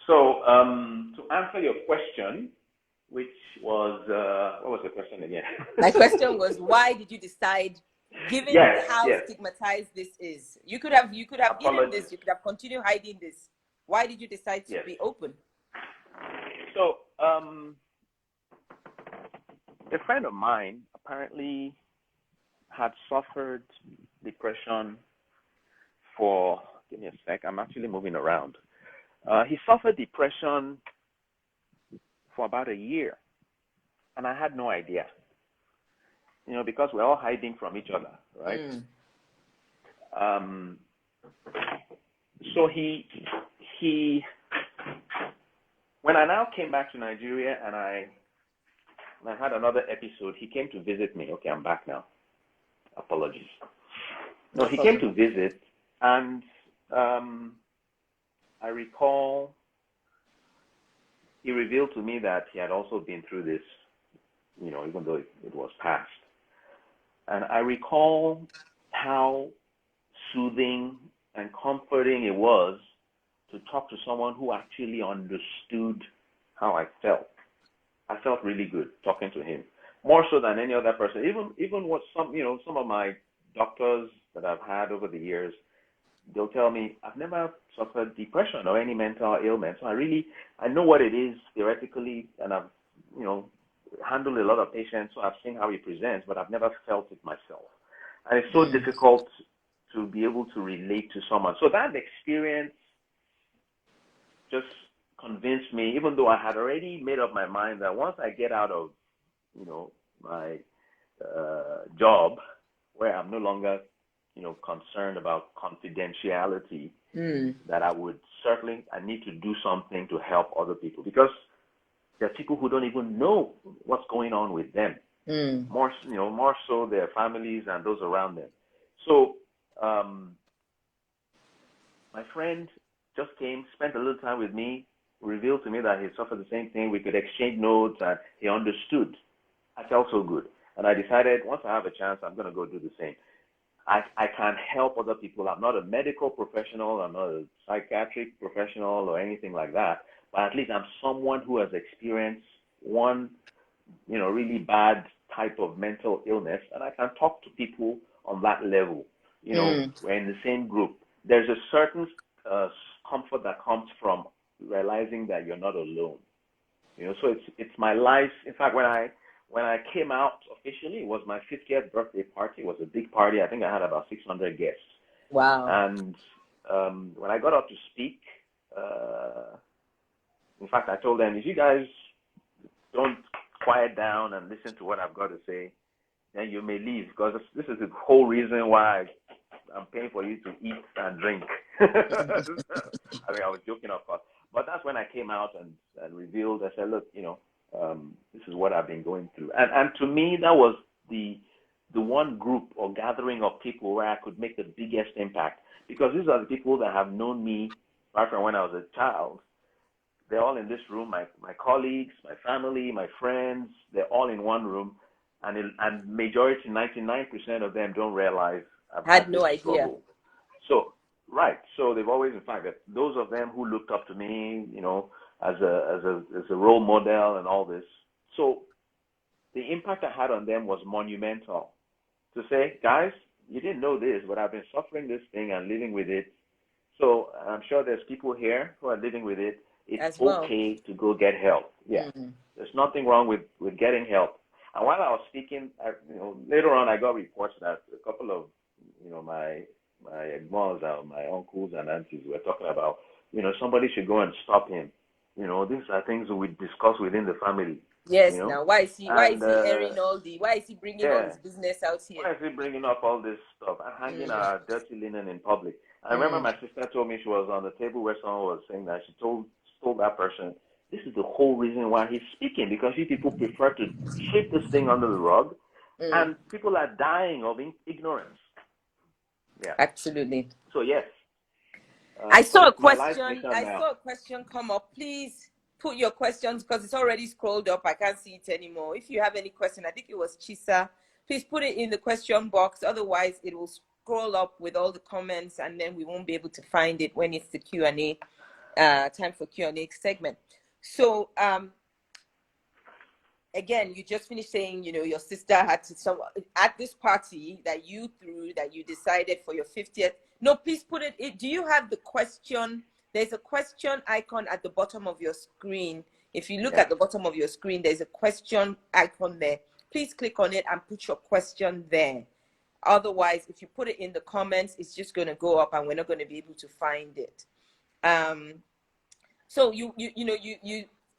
So to answer your question, which was, what was the question again? My question was, why did you decide, given how stigmatized this is? You could have hidden this, you could have continued hiding this. Why did you decide to be open? So a friend of mine apparently had suffered depression for, give me a sec, I'm actually moving around. He suffered depression for about a year, and I had no idea, because we're all hiding from each other, right? So he, when I now came back to Nigeria and I had another episode, he came to visit me. Okay, I'm back now. Apologies. No, he came to visit, and I recall he revealed to me that he had also been through this, even though it was past. And I recall how soothing and comforting it was to talk to someone who actually understood how I felt. I felt really good talking to him, more so than any other person. Even what some of my doctors that I've had over the years, they'll tell me, I've never suffered depression or any mental ailment. So I know what it is theoretically, and I've, handled a lot of patients, so I've seen how it presents, but I've never felt it myself. And it's so difficult to be able to relate to someone. So that experience just convinced me, even though I had already made up my mind that once I get out of, my job, where I'm no longer, concerned about confidentiality, that I need to do something to help other people, because there are people who don't even know what's going on with them. more so their families and those around them. So my friend just came, spent a little time with me, revealed to me that he suffered the same thing. We could exchange notes, and he understood. I felt so good. And I decided once I have a chance, I'm going to go do the same. I can't help other people. I'm not a medical professional. I'm not a psychiatric professional or anything like that. But at least I'm someone who has experienced one, really bad type of mental illness, and I can talk to people on that level. We're in the same group. There's a certain comfort that comes from realizing that you're not alone. So it's my life. In fact, when I came out officially, it was my 50th birthday party. It was a big party. I think I had about 600 guests. Wow. And when I got up to speak, in fact, I told them, if you guys don't quiet down and listen to what I've got to say, then you may leave, because this is the whole reason why I'm paying for you to eat and drink. I mean, I was joking, of course. But that's when I came out and revealed. I said, look, this is what I've been going through. And to me, that was the one group or gathering of people where I could make the biggest impact. Because these are the people that have known me right from when I was a child. They're all in this room, my colleagues, my family, my friends, they're all in one room. And majority, 99% of them don't realize I've had no idea. struggle. So, right. So they've always, in fact, those of them who looked up to me, as a role model and all this. So the impact I had on them was monumental. To say, guys, you didn't know this, but I've been suffering this thing and living with it. So I'm sure there's people here who are living with it. It's okay to go get help. Yeah. There's nothing wrong with getting help. And while I was speaking, later on I got reports that a couple of, my moms and my uncles and aunties were talking about, somebody should go and stop him. These are things we discuss within the family. Yes. Now, why is he airing why is he bringing all his business out here? Why is he bringing up all this stuff and hanging our dirty linen in public? I remember my sister told me she was on the table where someone was saying that she told that person, this is the whole reason why he's speaking, because you people prefer to sweep this thing under the rug, and people are dying of ignorance. Yeah. Absolutely. So yes. I saw a question come up. Please put your questions, because it's already scrolled up. I can't see it anymore. If you have any question, I think it was Chisa, please put it in the question box. Otherwise, it will scroll up with all the comments, and then we won't be able to find it when it's the Q&A, time for Q&A segment. So, again, you just finished saying, your sister had to, at this party that you threw, that you decided for your 50th. No, please put it. Do you have the question? There's a question icon at the bottom of your screen. If you look at the bottom of your screen, there's a question icon there. Please click on it and put your question there. Otherwise, if you put it in the comments, it's just going to go up and we're not going to be able to find it. So you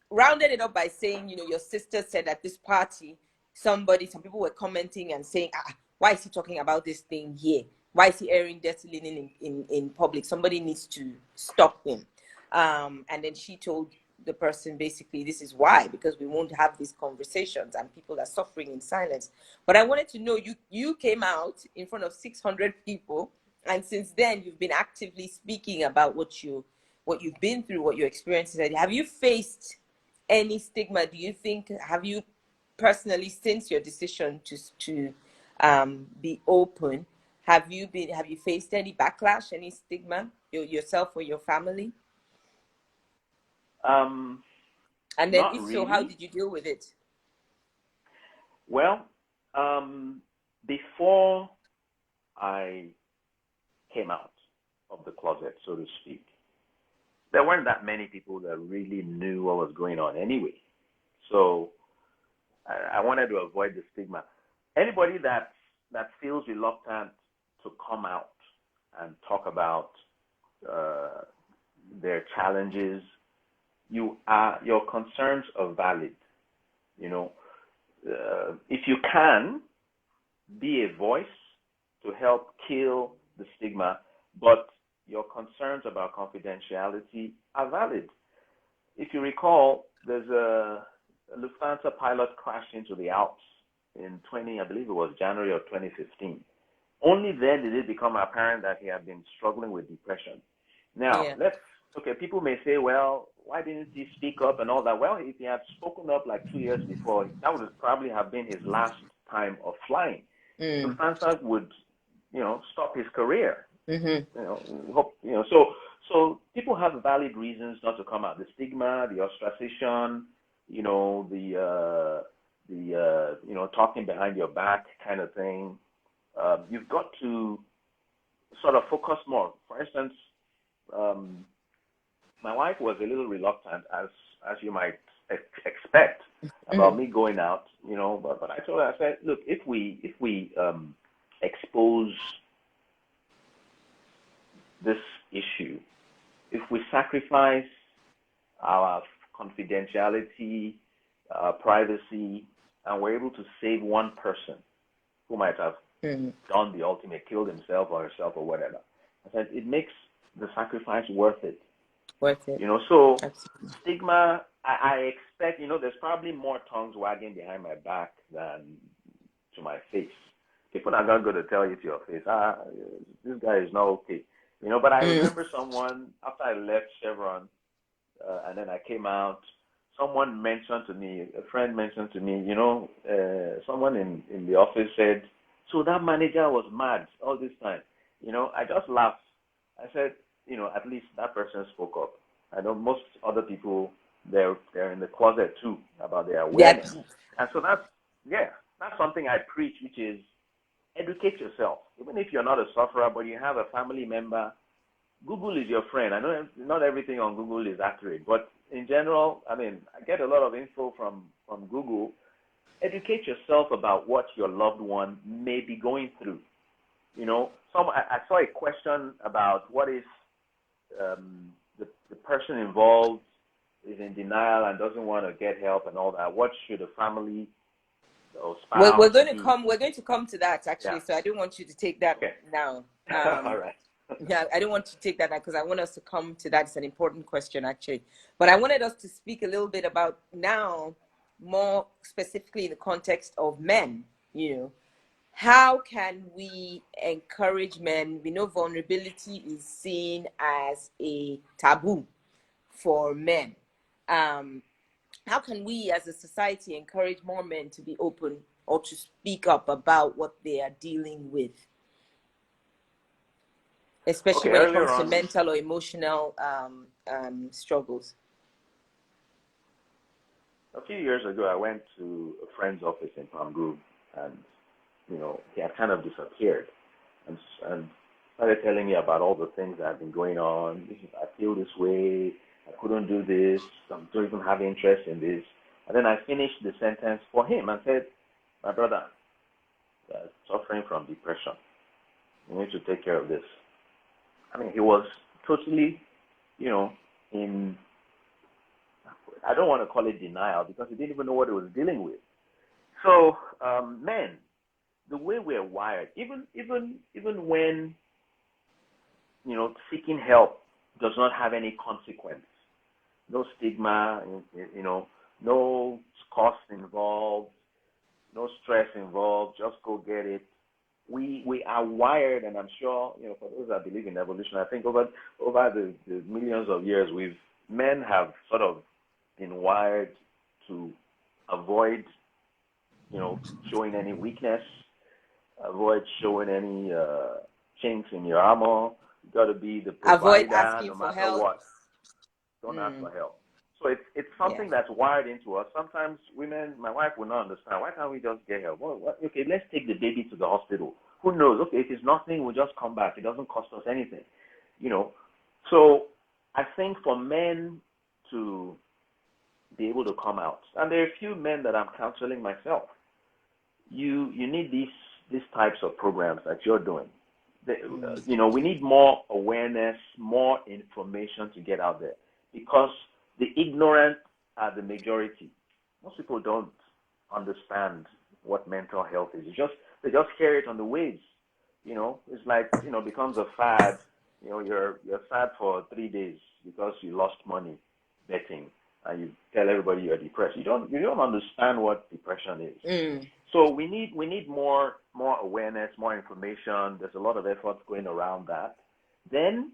rounded it up by saying, your sister said at this party, some people were commenting and saying, why is he talking about this thing here? Why is he airing dirty linen in public? Somebody needs to stop him. And then she told the person, basically, this is why, because we won't have these conversations and people are suffering in silence. But I wanted to know, you came out in front of 600 people, and since then you've been actively speaking about what you've been through, what your experiences are. Have you faced any stigma? Do you think, have you personally, since your decision to be open, have you faced any backlash, any stigma, yourself or your family? And then if so, how did you deal with it? Well, before I came out of the closet, so to speak, there weren't that many people that really knew what was going on anyway. So I wanted to avoid the stigma. Anybody that feels reluctant to come out and talk about their challenges, your concerns are valid. If you can, be a voice to help kill the stigma, but your concerns about confidentiality are valid. If you recall, there's a Lufthansa pilot crashed into the Alps in I believe it was January of 2015. Only then did it become apparent that he had been struggling with depression. Now, Yeah. people may say, well, why didn't he speak up and all that? Well, if he had spoken up like 2 years before, that would probably have been his last time of flying. Lufthansa would, stop his career. So people have valid reasons not to come out. The stigma, the ostracization, the talking behind your back kind of thing. You've got to sort of focus more. For instance, my wife was a little reluctant, as you might expect, about me going out. But I told her, I said, look, if we expose this issue, if we sacrifice our confidentiality, privacy, and we're able to save one person who might have done the ultimate, killed himself or herself or whatever, I said it makes the sacrifice worth it. Worth it. So Absolutely. stigma, I expect, there's probably more tongues wagging behind my back than to my face. People are not going to tell you to your face, this guy is not okay. But I remember someone, after I left Chevron, and then I came out, someone mentioned to me, a friend mentioned to me, someone in the office said, so that manager was mad all this time. I just laughed. I said, at least that person spoke up. I know most other people, they're in the closet too about their awareness. Yep. And so that's something I preach, which is educate yourself. Even if you're not a sufferer, but you have a family member, Google is your friend. I know not everything on Google is accurate, but in general, I get a lot of info from Google. Educate yourself about what your loved one may be going through. I saw a question about what if the person involved is in denial and doesn't want to get help and all that. What should a family or spouse We're going to come to that actually. Yeah. So I don't want you to take that now. All right. Yeah, I don't want to take that now because I want us to come to that. It's an important question actually. But I wanted us to speak a little bit about now, more specifically in the context of men, how can we encourage men? We know vulnerability is seen as a taboo for men. How can we as a society encourage more men to be open or to speak up about what they are dealing with? Especially when it comes to mental or emotional struggles. A few years ago, I went to a friend's office in Palm Grove, and he had kind of disappeared, and started telling me about all the things that had been going on. I feel this way. I couldn't do this. I don't even have interest in this. And then I finished the sentence for him and said, my brother, you're suffering from depression. You need to take care of this. He was totally, in, I don't want to call it denial because he didn't even know what he was dealing with. So, men, the way we're wired, even when, seeking help does not have any consequence, no stigma, no cost involved, no stress involved, just go get it. We are wired, and I'm sure, for those that believe in evolution, I think over the millions of years, men have sort of been wired to avoid, showing any weakness, avoid showing any chinks in your armor. You got to be the provider, avoid asking no for matter help. what. Don't ask for help. So it's something that's wired into us. Sometimes women, my wife will not understand. Why can't we just get help? Well, okay, let's take the baby to the hospital. Who knows? Okay, if it's nothing, we'll just come back. It doesn't cost us anything. So I think for men to be able to come out, and there are a few men that I'm counseling myself, you need these types of programs that you're doing. We need more awareness, more information to get out there, because the ignorant are the majority. Most people don't understand what mental health is. They just hear it on the waves. It's like, becomes a fad. You're sad for 3 days because you lost money betting, and you tell everybody you're depressed. You don't understand what depression is. So we need more awareness, more information. There's a lot of efforts going around that. Then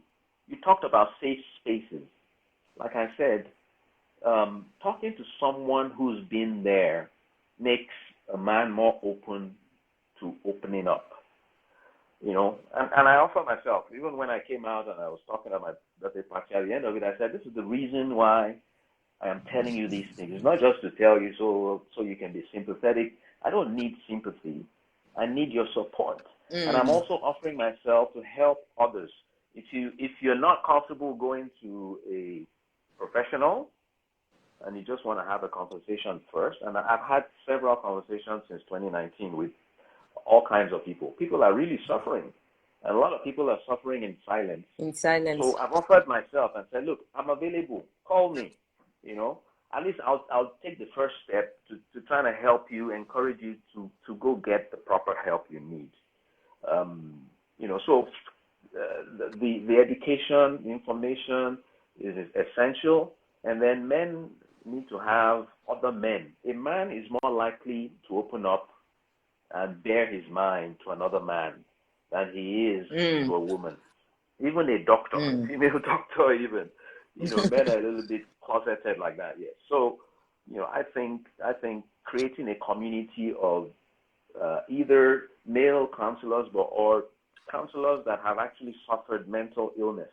you talked about safe spaces. Like I said, talking to someone who's been there makes a man more open to opening up. You know, and I offer myself, even when I came out and I was talking at my birthday party, at the end of it, I said, this is the reason why I am telling you these things. It's not just to tell you so you can be sympathetic. I don't need sympathy. I need your support. And I'm also offering myself to help others. If you're not comfortable going to a professional and you just want to have a conversation first, and I've had several conversations since 2019 with all kinds of people. People are really suffering. And a lot of people are suffering in silence. In silence. So I've offered myself and said, look, I'm available. Call me. You know, at least I'll take the first step to try to help you, encourage you to go get the proper help you need. You know, so the education, the information is essential. And then men need to have other men. A man is more likely to open up and bare his mind to another man than he is to a woman. Even a doctor, a female doctor even. You know, men are a little bit closeted like that, yes. So, you know, I think creating a community of either male counselors or counselors that have actually suffered mental illness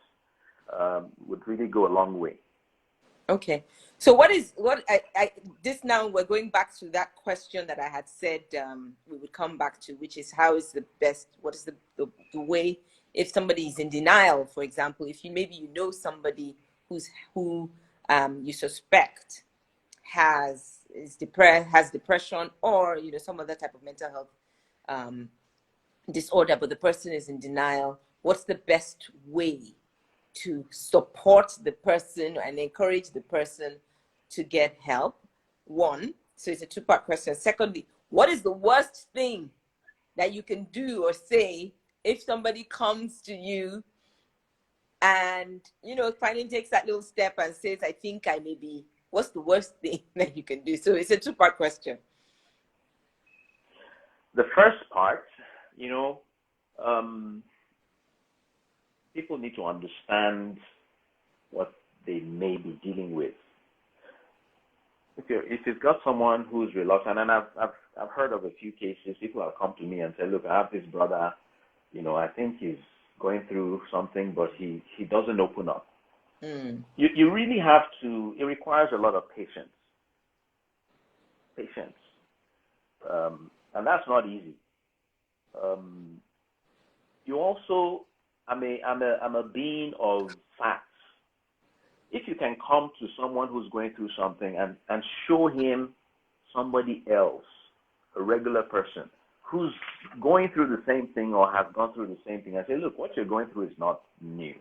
would really go a long way. Okay. So this now we're going back to that question that I had said we would come back to, which is what is the way if somebody is in denial, for example, if you know somebody who you suspect has depression or, you know, some other type of mental health disorder, but the person is in denial, what's the best way to support the person and encourage the person to get help? One, so it's a two-part question. Secondly, what is the worst thing that you can do or say if somebody comes to you and, you know, finally takes that little step and says, I think I may be, what's the worst thing that you can do? So it's a two-part question. The first part, you know, people need to understand what they may be dealing with. If you've got someone who's reluctant, and I've heard of a few cases, people have come to me and said, look, I have this brother, you know, I think he's going through something, but he doesn't open up. You really have to, it requires a lot of patience. And that's not easy. You also, I'm a being of facts. If you can come to someone who's going through something and show him somebody else, a regular person, who's going through the same thing or has gone through the same thing, I say, look, what you're going through is not new.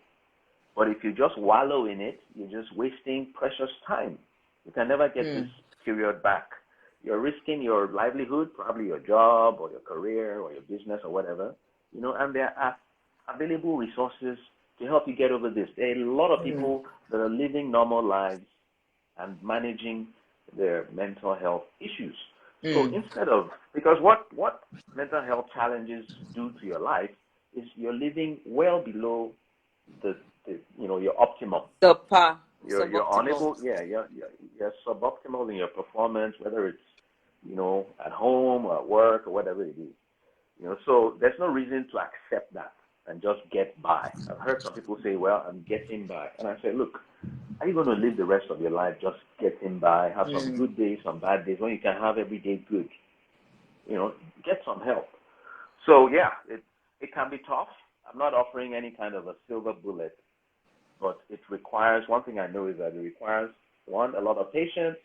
But if you just wallow in it, you're just wasting precious time. You can never get this period back. You're risking your livelihood, probably your job or your career or your business or whatever, you know, and there are available resources to help you get over this. There are a lot of people that are living normal lives and managing their mental health issues. So instead of, because what mental health challenges do to your life is you're living well below the you know, your optimum. You're unable, you're suboptimal in your performance, whether it's, you know, at home or at work or whatever it is. You know, so there's no reason to accept that and just get by. I've heard some people say, well, I'm getting by. And I say, look, are you going to live the rest of your life just getting by, have some good days, some bad days, when you can have every day good? You know, get some help. So, yeah, it can be tough. I'm not offering any kind of a silver bullet, but it requires, one thing I know is that it requires, one, a lot of patience,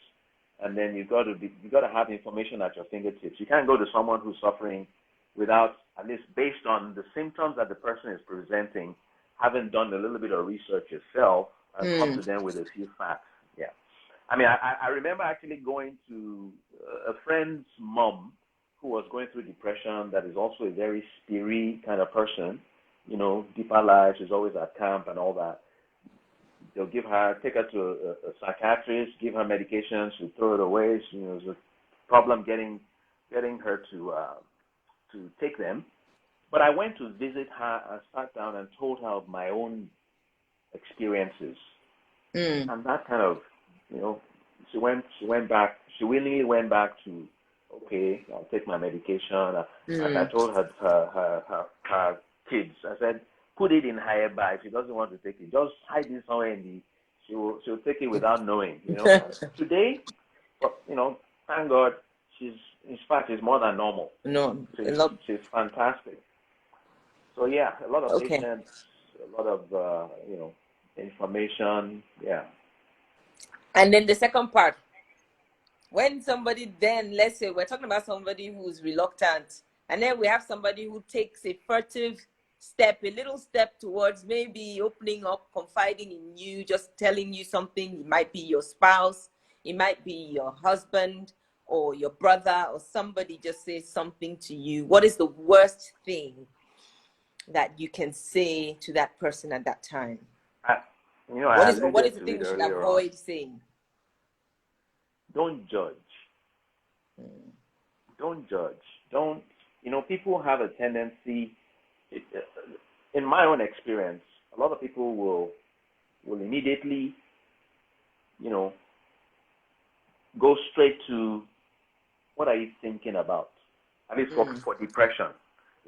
and then you got to have information at your fingertips. You can't go to someone who's suffering without, at least based on the symptoms that the person is presenting, having done a little bit of research yourself and come to them with a few facts. Yeah. I mean, I remember actually going to a friend's mom who was going through depression that is also a very spirit kind of person, you know, deeper life, she's always at camp and all that. They'll take her to a psychiatrist, give her medication, she'll throw it away. You know, there's a problem getting getting her to take them. But I went to visit her and sat down and told her of my own experiences. And that kind of, she went back, she willingly went back to, okay, I'll take my medication. Like I told her kids, I said, put it in her bag. If she doesn't want to take it, just hide it somewhere she'll take it without knowing, Today, thank God, in fact, she's more than normal. No, she's fantastic. So yeah, a lot of patience, a lot of information. Yeah. And then the second part, when somebody then, let's say we're talking about somebody who's reluctant, and then we have somebody who takes a furtive step, a little step towards maybe opening up, confiding in you, just telling you something. It might be your spouse, it might be your husband or your brother, or somebody just says something to you. What is the worst thing that you can say to that person at that time? What is the thing we should avoid saying? Don't judge. Don't judge. Don't, people have a tendency, in my own experience, a lot of people will immediately, go straight to, what are you thinking about? At least for depression.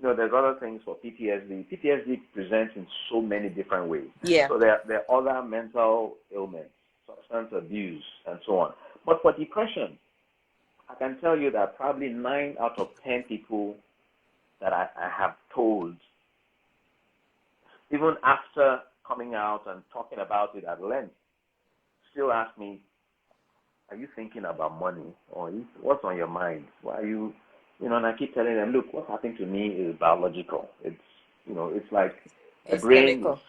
There's other things for PTSD. PTSD presents in so many different ways. Yeah. So there are other mental ailments, substance abuse, and so on. But for depression, I can tell you that probably 9 out of 10 people that I have told, even after coming out and talking about it at length, still ask me, are you thinking about money? Or what's on your mind? Why are you, and I keep telling them, look, what's happening to me is biological. It's, it's like the brain chemical.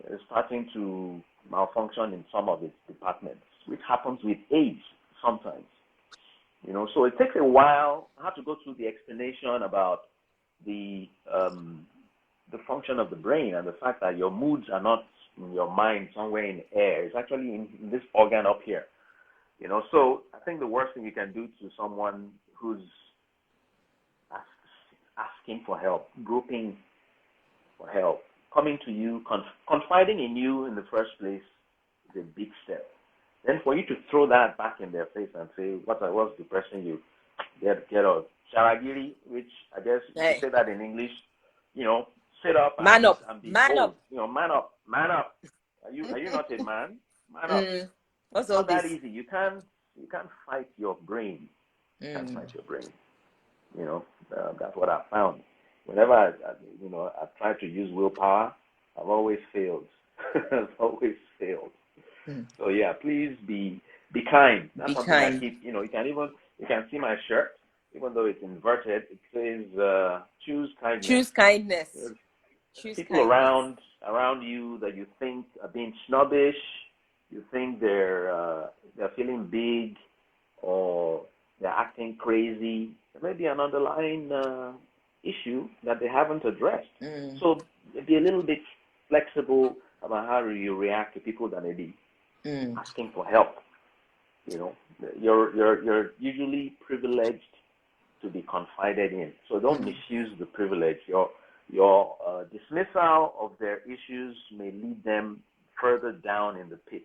Is starting to malfunction in some of its departments, which happens with age sometimes. So it takes a while. I have to go through the explanation about the function of the brain and the fact that your moods are not in your mind somewhere in the air. It's actually in this organ up here. So I think the worst thing you can do to someone who's asking for help, groping for help, coming to you, confiding in you in the first place is a big step. Then for you to throw that back in their face and say, what's depressing you? Get out. Sharagiri, which I guess you say that in English, sit up and be bold. Man up. Are you not a man? Man up. What's It's all not that this? easy. You can't fight your brain. You can't fight your brain. That's what I found. Whenever I've tried to use willpower, I've always failed. I've always failed. So yeah, please be kind. That's something I keep. You can see my shirt, even though it's inverted. It says choose kindness. Choose kindness. There's people around you that you think are being snobbish. You think they're feeling big, or they're acting crazy. There may be an underlying issue that they haven't addressed. So be a little bit flexible about how you react to people that may be asking for help. You're usually privileged to be confided in. So don't misuse the privilege. Your dismissal of their issues may lead them further down in the pit.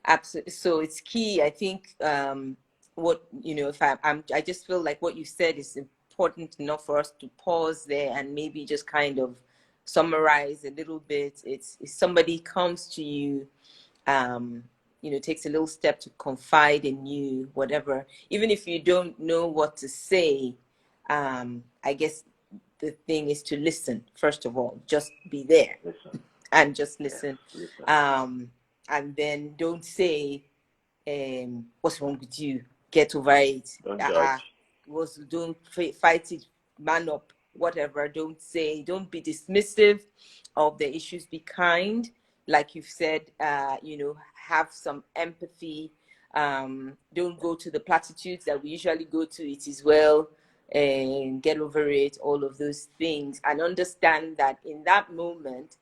Absolutely. So it's key. I think if I just feel like what you said is important enough for us to pause there and maybe just kind of summarize a little bit. It's if somebody comes to you, takes a little step to confide in you, whatever, even if you don't know what to say, I guess the thing is to listen. First of all, just be there and just listen. Yes, listen. And then don't say, what's wrong with you? Get over it. Don't judge. Don't fight it, man up, whatever. Don't be dismissive of the issues. Be kind. Like you've said, have some empathy. Don't go to the platitudes that we usually go to. It is well, and get over it, all of those things. And understand that in that moment,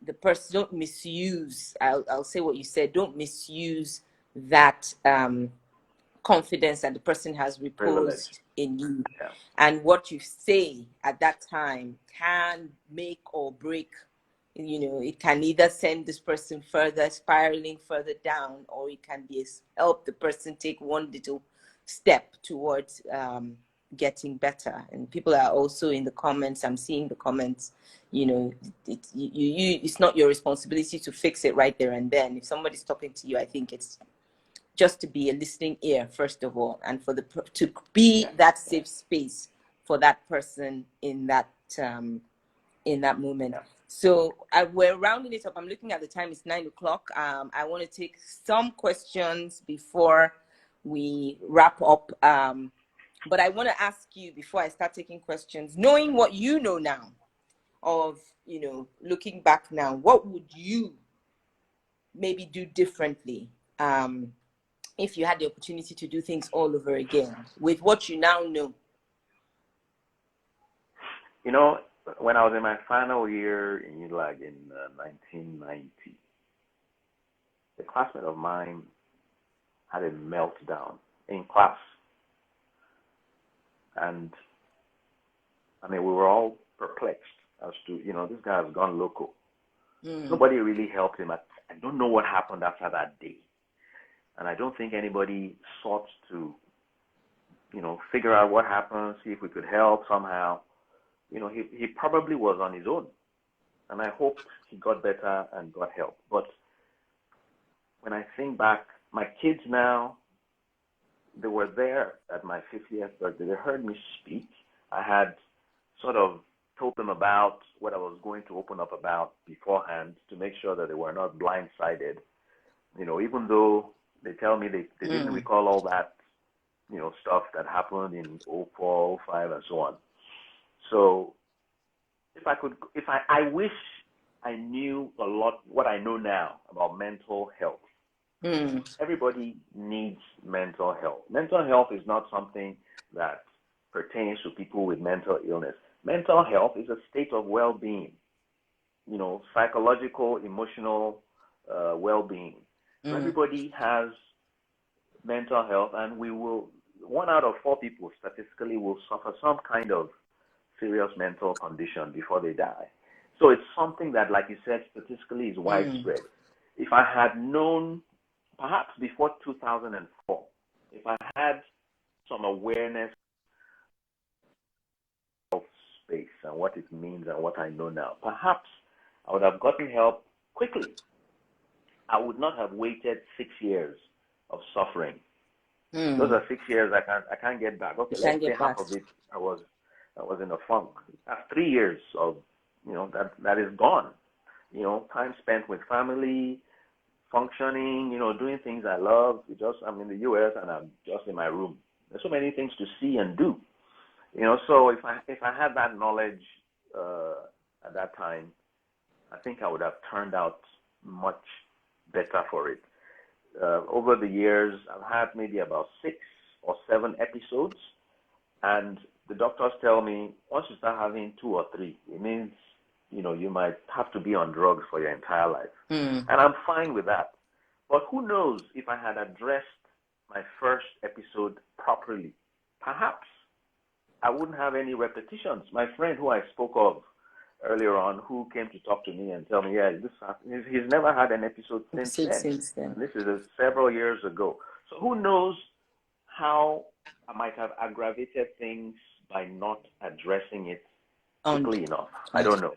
the person, don't misuse, I'll say what you said, don't misuse that confidence that the person has Privilege. reposed in you. Yeah. And what you say at that time can make or break, it can either send this person further, spiraling further down, or it can be help the person take one little step towards getting better. And people are also in the comments, I'm seeing the comments, it's not your responsibility to fix it right there and then. If somebody's talking to you, I think it's just to be a listening ear, first of all, and for to be that safe space for that person in that moment. Yeah. So we're rounding it up. I'm looking at the time. It's 9 o'clock. I want to take some questions before we wrap up. But I want to ask you, before I start taking questions, knowing what you know now of, looking back now, what would you maybe do differently if you had the opportunity to do things all over again with what you now know? When I was in my final year in ULAG in 1990, a classmate of mine had a meltdown in class. And, we were all perplexed as to, this guy has gone loco. Nobody really helped him. I don't know what happened after that day. And I don't think anybody sought to, figure out what happened, see if we could help somehow. He probably was on his own. And I hoped he got better and got help. But when I think back, my kids now, they were there at my 50th birthday. They heard me speak. I had sort of told them about what I was going to open up about beforehand to make sure that they were not blindsided. Even though they tell me they didn't recall all that, stuff that happened in 04, 05, and so on. So I wish I knew a lot what I know now about mental health. Everybody needs mental health. Mental health is not something that pertains to people with mental illness. Mental health is a state of well-being, psychological, emotional well-being. So everybody has mental health, and 1 out of 4 people statistically will suffer some kind of serious mental condition before they die. So it's something that, like you said, statistically is widespread. If I had known, perhaps before 2004, if I had some awareness of space and what it means and what I know now, perhaps I would have gotten help quickly. I would not have waited 6 years of suffering. Those are 6 years I can't get back. Okay, let's say half of it I was in a funk. That's 3 years of that is gone. Time spent with family, functioning, doing things I love. I'm in the US and I'm just in my room. There's so many things to see and do. So if I had that knowledge at that time, I think I would have turned out much better for it. Over the years, I've had maybe about 6 or 7 episodes, and the doctors tell me once you start having 2 or 3, it means you might have to be on drugs for your entire life. And I'm fine with that. But who knows, if I had addressed my first episode properly, perhaps I wouldn't have any repetitions. My friend who I spoke of earlier on, who came to talk to me and tell me, he's never had an episode since then. And this is several years ago. So who knows how I might have aggravated things by not addressing it quickly enough. I don't know.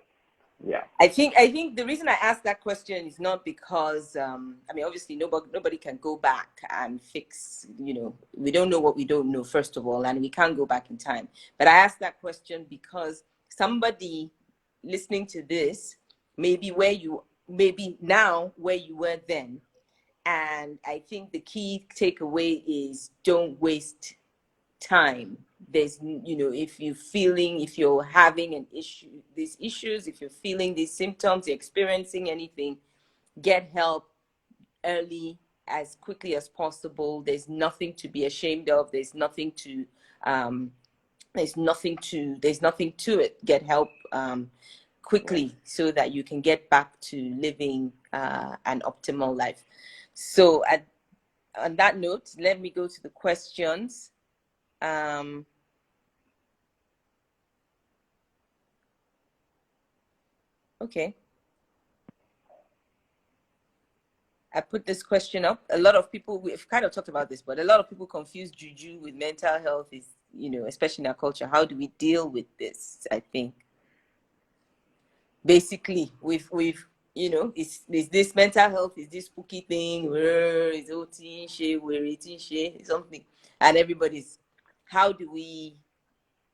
Yeah. I think the reason I asked that question is not because obviously nobody can go back and fix, we don't know what we don't know, first of all, and we can't go back in time. But I asked that question because somebody listening to this maybe now where you were then. And I think the key takeaway is don't waste time. There's, if you're having an issue, these issues, if you're feeling these symptoms, you're experiencing anything, get help early, as quickly as possible. There's nothing to be ashamed of. There's nothing to it. Get help quickly so that you can get back to living an optimal life. So on that note, let me go to the questions. Okay. I put this question up. A lot of people, we've kind of talked about this, but a lot of people confuse juju with mental health, is, especially in our culture. How do we deal with this? I think basically we've is this mental health, is this spooky thing, is something, and everybody's, how do we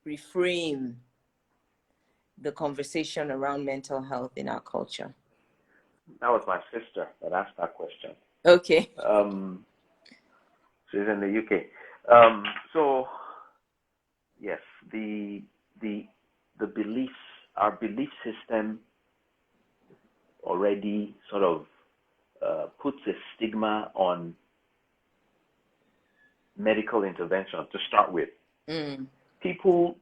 reframe the conversation around mental health in our culture? That was my sister that asked that question. Okay. She's in the UK. So yes, the beliefs, our belief system already sort of puts a stigma on medical intervention to start with. People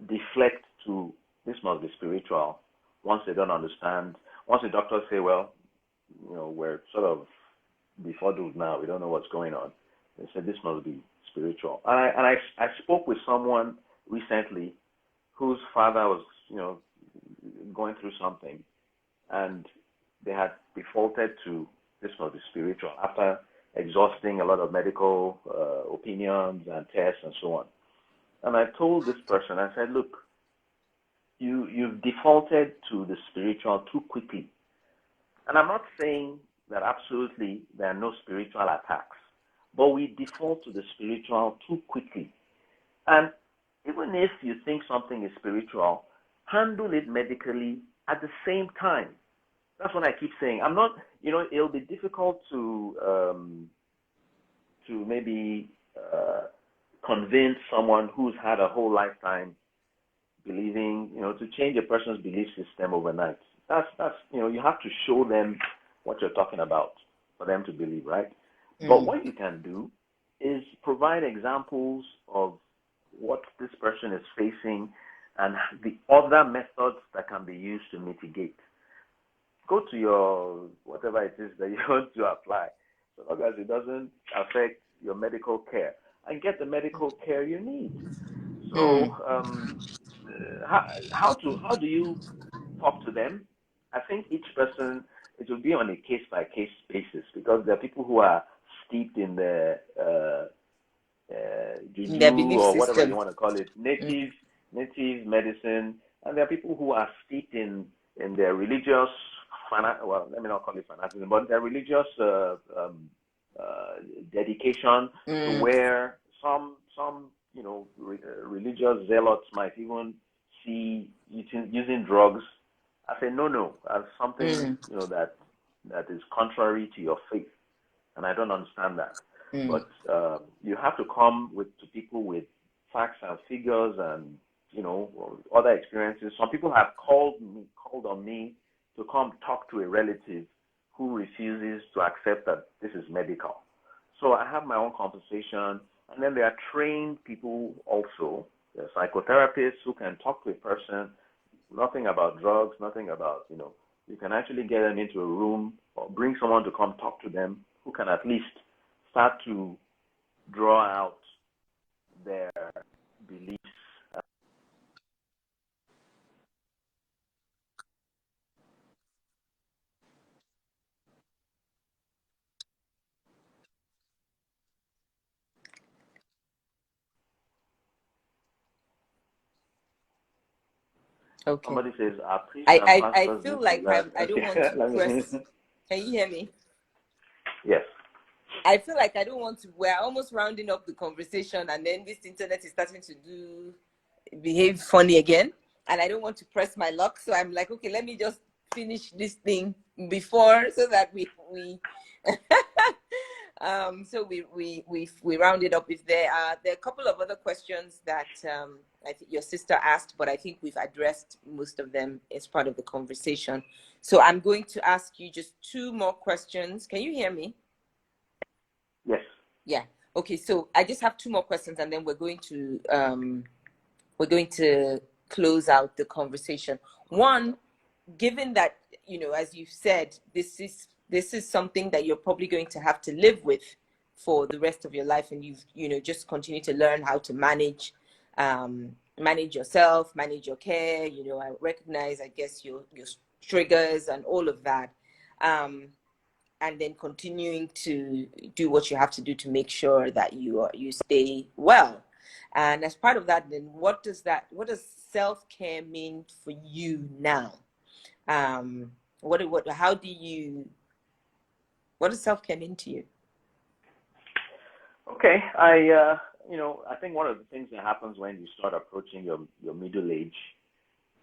deflect to, this must be spiritual, once they don't understand. Once the doctors say, well, we're sort of befuddled now, we don't know what's going on, they say this must be spiritual. And I spoke with someone recently whose father was, going through something, and they had defaulted to this must be spiritual after exhausting a lot of medical opinions and tests and so on. And I told this person, I said, look, you've defaulted to the spiritual too quickly. And I'm not saying that absolutely there are no spiritual attacks, but we default to the spiritual too quickly. And even if you think something is spiritual, handle it medically at the same time. That's what I keep saying. I'm not, it'll be difficult to maybe convince someone who's had a whole lifetime believing, to change a person's belief system overnight. That's you have to show them what you're talking about for them to believe, right? But what you can do is provide examples of what this person is facing and the other methods that can be used to mitigate. Go to your, whatever it is that you want to apply, so long as it doesn't affect your medical care, and get the medical care you need. So how do you talk to them? I think each person, it will be on a case-by-case basis, because there are people who are steeped in the juju or whatever you want to call it, native medicine, and there are people who are steeped in their religious, well, let me not call it fanaticism, but their religious dedication, to where some religious zealots might even see using drugs as a no-no, as something that is contrary to your faith, and I don't understand that. But you have to come to people with facts and figures and other experiences. Some people have called on me to come talk to a relative who refuses to accept that this is medical. So I have my own conversation, and then there are trained people also. There are psychotherapists who can talk to a person, nothing about drugs, nothing about, you can actually get them into a room or bring someone to come talk to them who can at least start to draw out their beliefs. Okay. Somebody says, I feel like I don't want to press. Can you hear me? Yes. I feel like I don't want to. We're almost rounding up the conversation, and then this internet is starting to behave funny again, and I don't want to press my luck. So I'm like, okay, let me just finish this thing before, so that we so we round it up. If there are a couple of other questions that I think your sister asked, but I think we've addressed most of them as part of the conversation. So I'm going to ask you just two more questions. Can you hear me? Yes. Yeah. Okay. So I just have two more questions, and then we're going to close out the conversation. One, given that, as you said, this is this is something that you're probably going to have to live with for the rest of your life, and just continue to learn how to manage yourself, manage your care. I recognize, I guess, your triggers and all of that, and then continuing to do what you have to do to make sure that you stay well. And as part of that, then what does self-care mean for you now? What does self-care mean to you? Okay, I think one of the things that happens when you start approaching your middle age,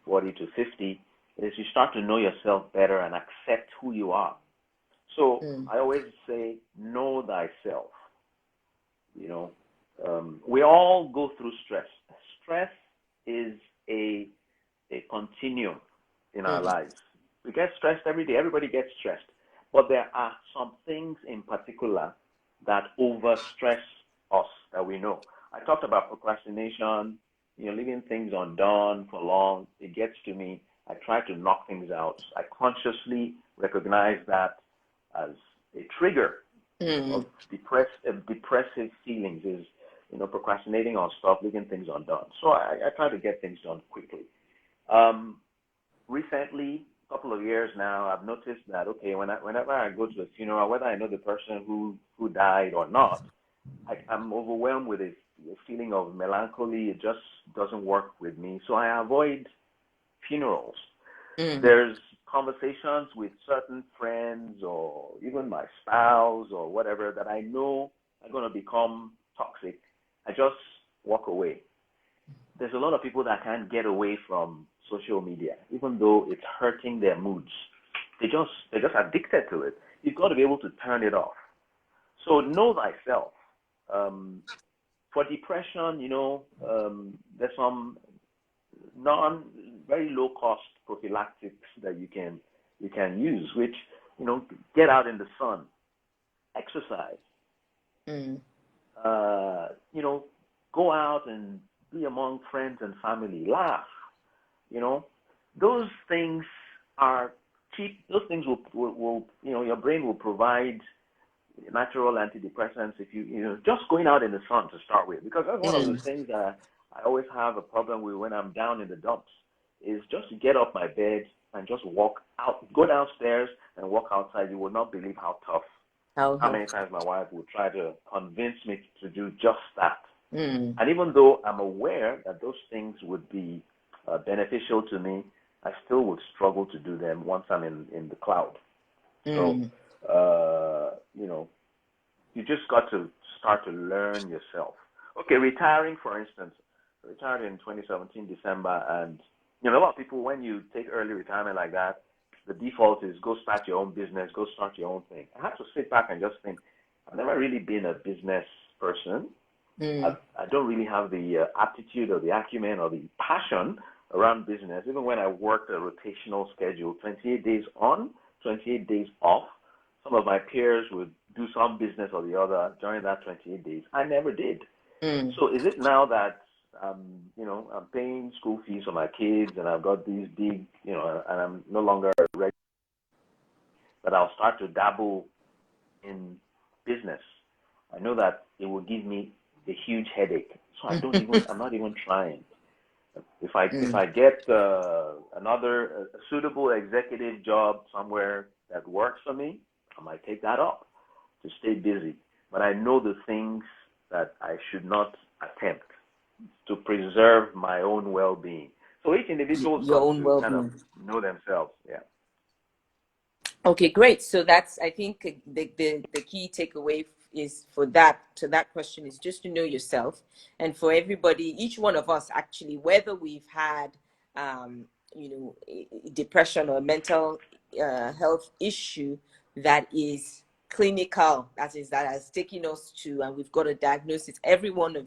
40 to 50, is you start to know yourself better and accept who you are. So I always say, know thyself. We all go through stress. Stress is a continuum in our lives. We get stressed every day. Everybody gets stressed. But there are some things in particular that overstress us that we know. I talked about procrastination, leaving things undone for long. It gets to me. I try to knock things out. I consciously recognize that as a trigger of depressive feelings is, procrastinating on stuff, leaving things undone. So I try to get things done quickly. Recently, a couple of years now, I've noticed that, okay, whenever I go to a funeral, whether I know the person who died or not, I'm overwhelmed with a feeling of melancholy. It just doesn't work with me. So I avoid funerals. There's conversations with certain friends or even my spouse or whatever that I know are going to become toxic. I just walk away. There's a lot of people that can't get away from social media, even though it's hurting their moods. They're just addicted to it. You've got to be able to turn it off. So know thyself. For depression, there's some very low cost prophylactics that you can use, which, get out in the sun, exercise, go out and be among friends and family, laugh. Those things are cheap. Those things will your brain will provide natural antidepressants if you just going out in the sun to start with, because that's one of the things that I always have a problem with when I'm down in the dumps, is just to get off my bed and just walk out, go downstairs and walk outside. You will not believe how tough. How many times my wife would try to convince me to do just that. And even though I'm aware that those things would be beneficial to me, I still would struggle to do them once I'm in the cloud. So, you just got to start to learn yourself. Okay, retiring, for instance. I retired in 2017, December, and, a lot of people, when you take early retirement like that, the default is go start your own business, go start your own thing. I have to sit back and just think, I've never really been a business person. I don't really have the aptitude or the acumen or the passion around business. Even when I worked a rotational schedule, 28 days on, 28 days off, some of my peers would do some business or the other during that 28 days. I never did. So is it now that I'm paying school fees for my kids and I've got these big, and I'm no longer ready, that I'll start to dabble in business? I know that it will give me a huge headache, so I'm not even trying. If I get another suitable executive job somewhere that works for me, I might take that up to stay busy. But I know the things that I should not attempt to preserve my own well-being. So each individual's got to kind of know themselves. Yeah. Okay, great. So that's, I think, the key takeaway is to that question is just to know yourself. And for everybody, each one of us actually, whether we've had depression or mental health issue that is clinical, that has taken us to, and we've got a diagnosis, every one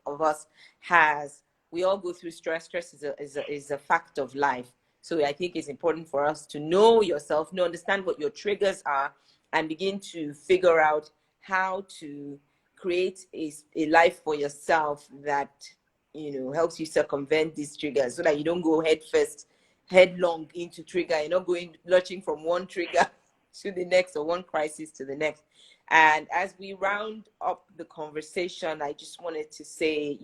of us has, we all go through stress. Stress is a fact of life. So I think it's important for us to know yourself, understand what your triggers are, and begin to figure out how to create a life for yourself that, helps you circumvent these triggers, so that you don't go headlong into trigger. You're not going lurching from one trigger to the next, or one crisis to the next. And as we round up the conversation, I just wanted to say,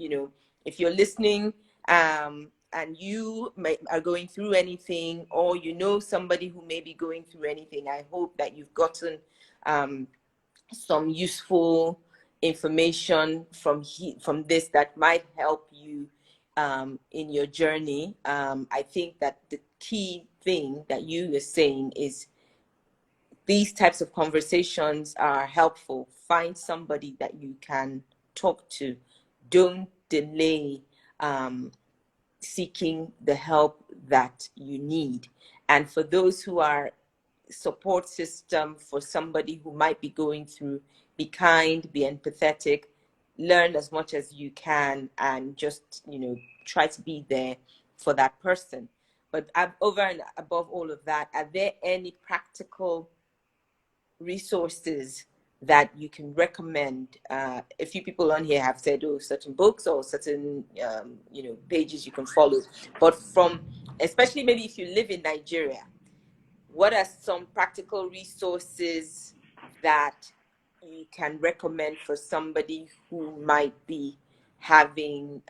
if you're listening, and you are going through anything, or somebody who may be going through anything, I hope that you've gotten some useful information from this that might help you in your journey. I think that the key thing that you are saying is these types of conversations are helpful. Find somebody that you can talk to. Don't delay seeking the help that you need. And for those who are support system for somebody who might be going through, be kind, be empathetic, learn as much as you can, and just try to be there for that person. But over and above all of that, are there any practical resources that you can recommend? A few people on here have said, certain books or certain pages you can follow, but especially maybe if you live in Nigeria, what are some practical resources that you can recommend for somebody who might be having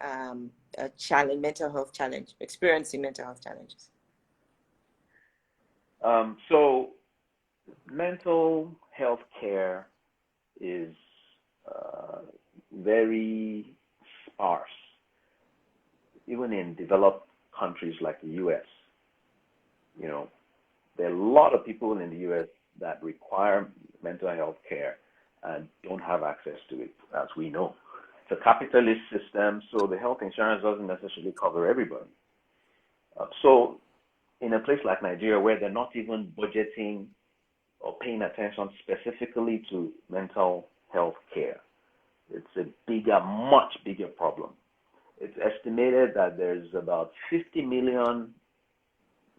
a challenge, mental health challenge, experiencing mental health challenges? So mental health care is very sparse, even in developed countries like the U.S. There are a lot of people in the U.S. that require mental health care and don't have access to it, as we know. It's a capitalist system, so the health insurance doesn't necessarily cover everybody. So in a place like Nigeria, where they're not even budgeting or paying attention specifically to mental health care, it's a much bigger problem. It's estimated that there's about 50 million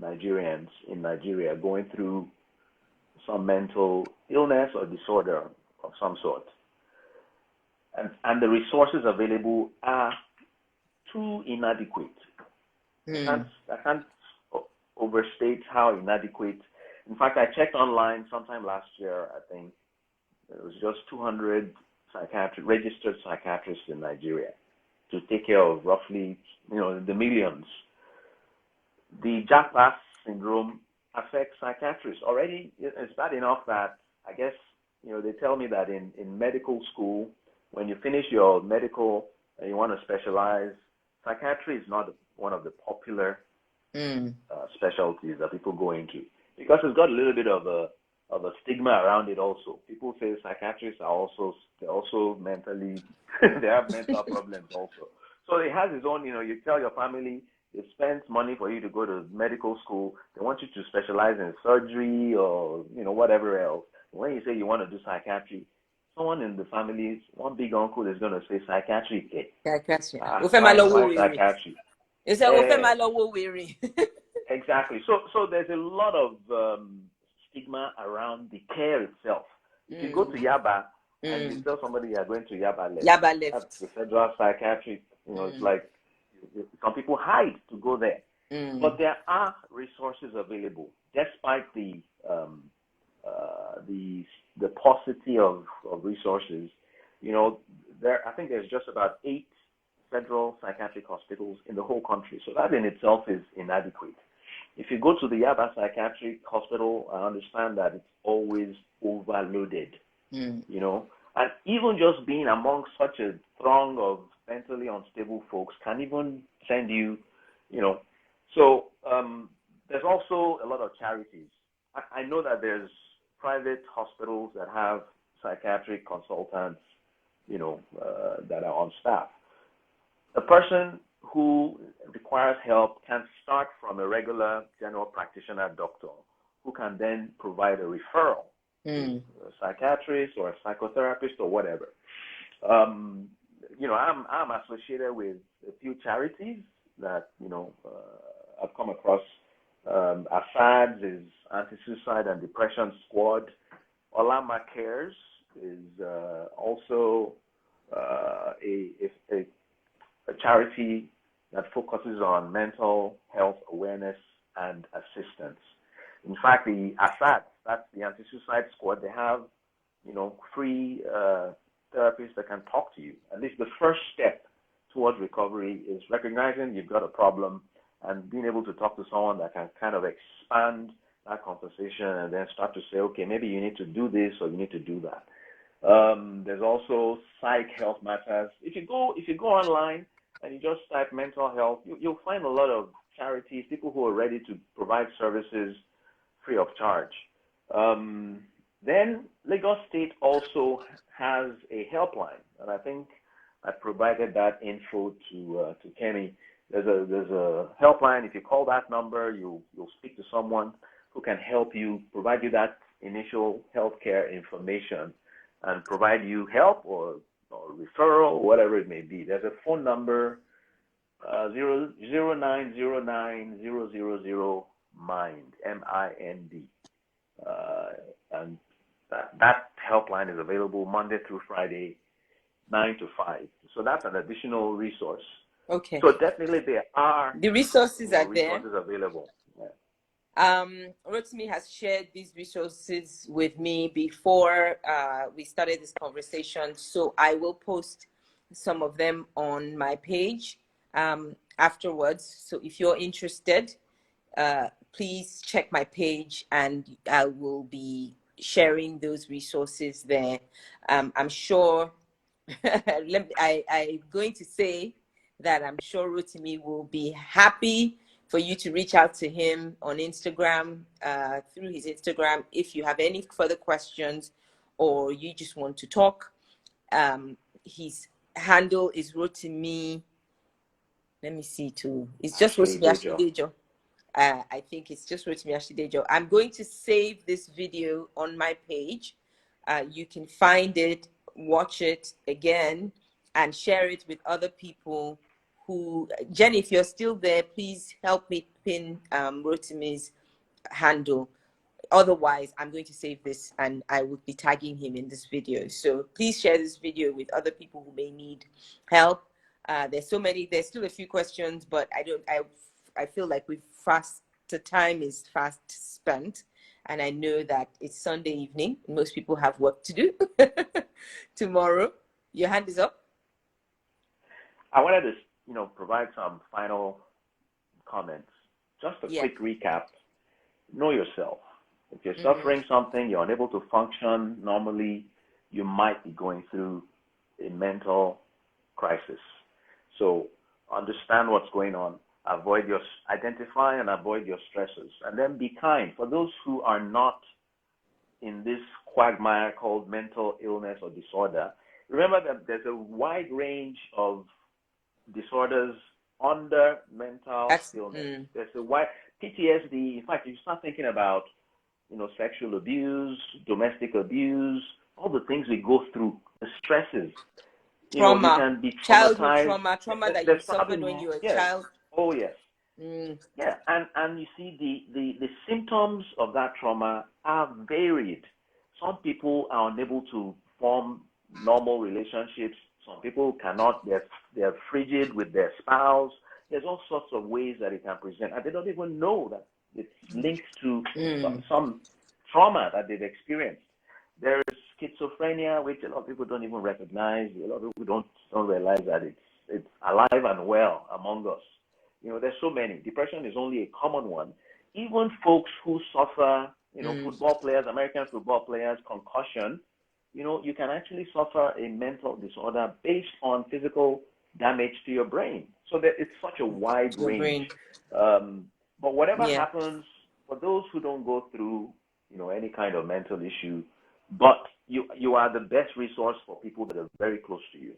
Nigerians in Nigeria going through some mental illness or disorder of some sort. And the resources available are too inadequate. I can't overstate how inadequate. In fact, I checked online sometime last year, I think. There was just 200 registered psychiatrists in Nigeria to take care of roughly, the millions. The Jack-Pass syndrome affects psychiatrists. Already, it's bad enough that, I guess, they tell me that in medical school, when you finish your medical and you want to specialize, psychiatry is not one of the popular specialties that people go into, because it's got a little bit of a stigma around it also. People say psychiatrists are also mentally, they have mental problems also. So it has its own, you tell your family, they spend money for you to go to medical school. They want you to specialize in surgery or, whatever else. When you say you want to do psychiatry, someone in the family, one big uncle is going to say psychiatry. Psychiatry. Why psychiatry? Exactly. So there's a lot of stigma around the care itself. If you go to Yaba and you tell somebody you're going to Yaba Left, that's the federal psychiatry, it's like some people hide to go there. But there are resources available, despite the paucity of resources. I think there's just about 8 federal psychiatric hospitals in the whole country. So that in itself is inadequate. If you go to the Yaba Psychiatric Hospital, I understand that it's always overloaded, And even just being among such a throng of mentally unstable folks can even send you, So there's also a lot of charities. I know that there's private hospitals that have psychiatric consultants, that are on staff. A person who requires help can start from a regular general practitioner doctor, who can then provide a referral to a psychiatrist or a psychotherapist or whatever. I'm associated with a few charities that I've come across. ASADS is Anti-Suicide and Depression Squad. Olama Cares is also a charity that focuses on mental health awareness and assistance. In fact, the ASADS That's the anti-suicide squad. They have, free therapists that can talk to you. At least the first step towards recovery is recognizing you've got a problem and being able to talk to someone that can kind of expand that conversation and then start to say, okay, maybe you need to do this or you need to do that. There's also Psych Health Matters. If you go online and you just type mental health, you'll find a lot of charities, people who are ready to provide services free of charge. Then Lagos State also has a helpline, and I think I provided that info to Kenny. There's a helpline. If you call that number, you'll speak to someone who can help you, provide you that initial healthcare information, and provide you help or referral, whatever it may be. There's a phone number, 0909 MIND, MIND, and that helpline is available Monday through Friday, 9 to 5. So that's an additional resource. Okay. So definitely there are the resources are resources there available. Yeah. Rotimi has shared these resources with me before we started this conversation, so I will post some of them on my page afterwards. So if you're interested, please check my page and I will be sharing those resources there. I'm sure I'm going to say that I'm sure Rotimi will be happy for you to reach out to him on Instagram, through his Instagram, if you have any further questions or you just want to talk. His handle is Rotimi. Let me see too. It's just Rotimi Ashley-Dejo. I think it's just Rotimi Ashley-Dejo. I'm going to save this video on my page. You can find it, watch it again, and share it with other people who, Jenny, if you're still there, please help me pin Rotimi's handle. Otherwise, I'm going to save this and I will be tagging him in this video. So please share this video with other people who may need help. There's still a few questions, but I feel like the time is fast spent. And I know that it's Sunday evening. Most people have work to do tomorrow. Your hand is up. I wanted to, provide some final comments. Just a quick recap. Know yourself. If you're suffering something, you're unable to function normally, you might be going through a mental crisis. So understand what's going on. Identify and avoid your stresses, and then be kind. For those who are not in this quagmire called mental illness or disorder, remember that there's a wide range of disorders under mental illness. There's a wide PTSD. In fact, you start thinking about, sexual abuse, domestic abuse, all the things we go through, the stresses. Trauma, you can be childhood trauma that you suffered when you were a child. Oh yes. Yeah, and you see the symptoms of that trauma are varied. Some people are unable to form normal relationships. Some people cannot. They're frigid with their spouse. There's all sorts of ways that it can present, and they don't even know that it's linked to some trauma that they've experienced. There's schizophrenia, which a lot of people don't even recognize. A lot of people don't realize that it's alive and well among us. There's so many. Depression is only a common one. Even folks who suffer, football players, American football players, concussion, you can actually suffer a mental disorder based on physical damage to your brain. So that it's such a wide range. But whatever happens, for those who don't go through, any kind of mental issue, but you are the best resource for people that are very close to you.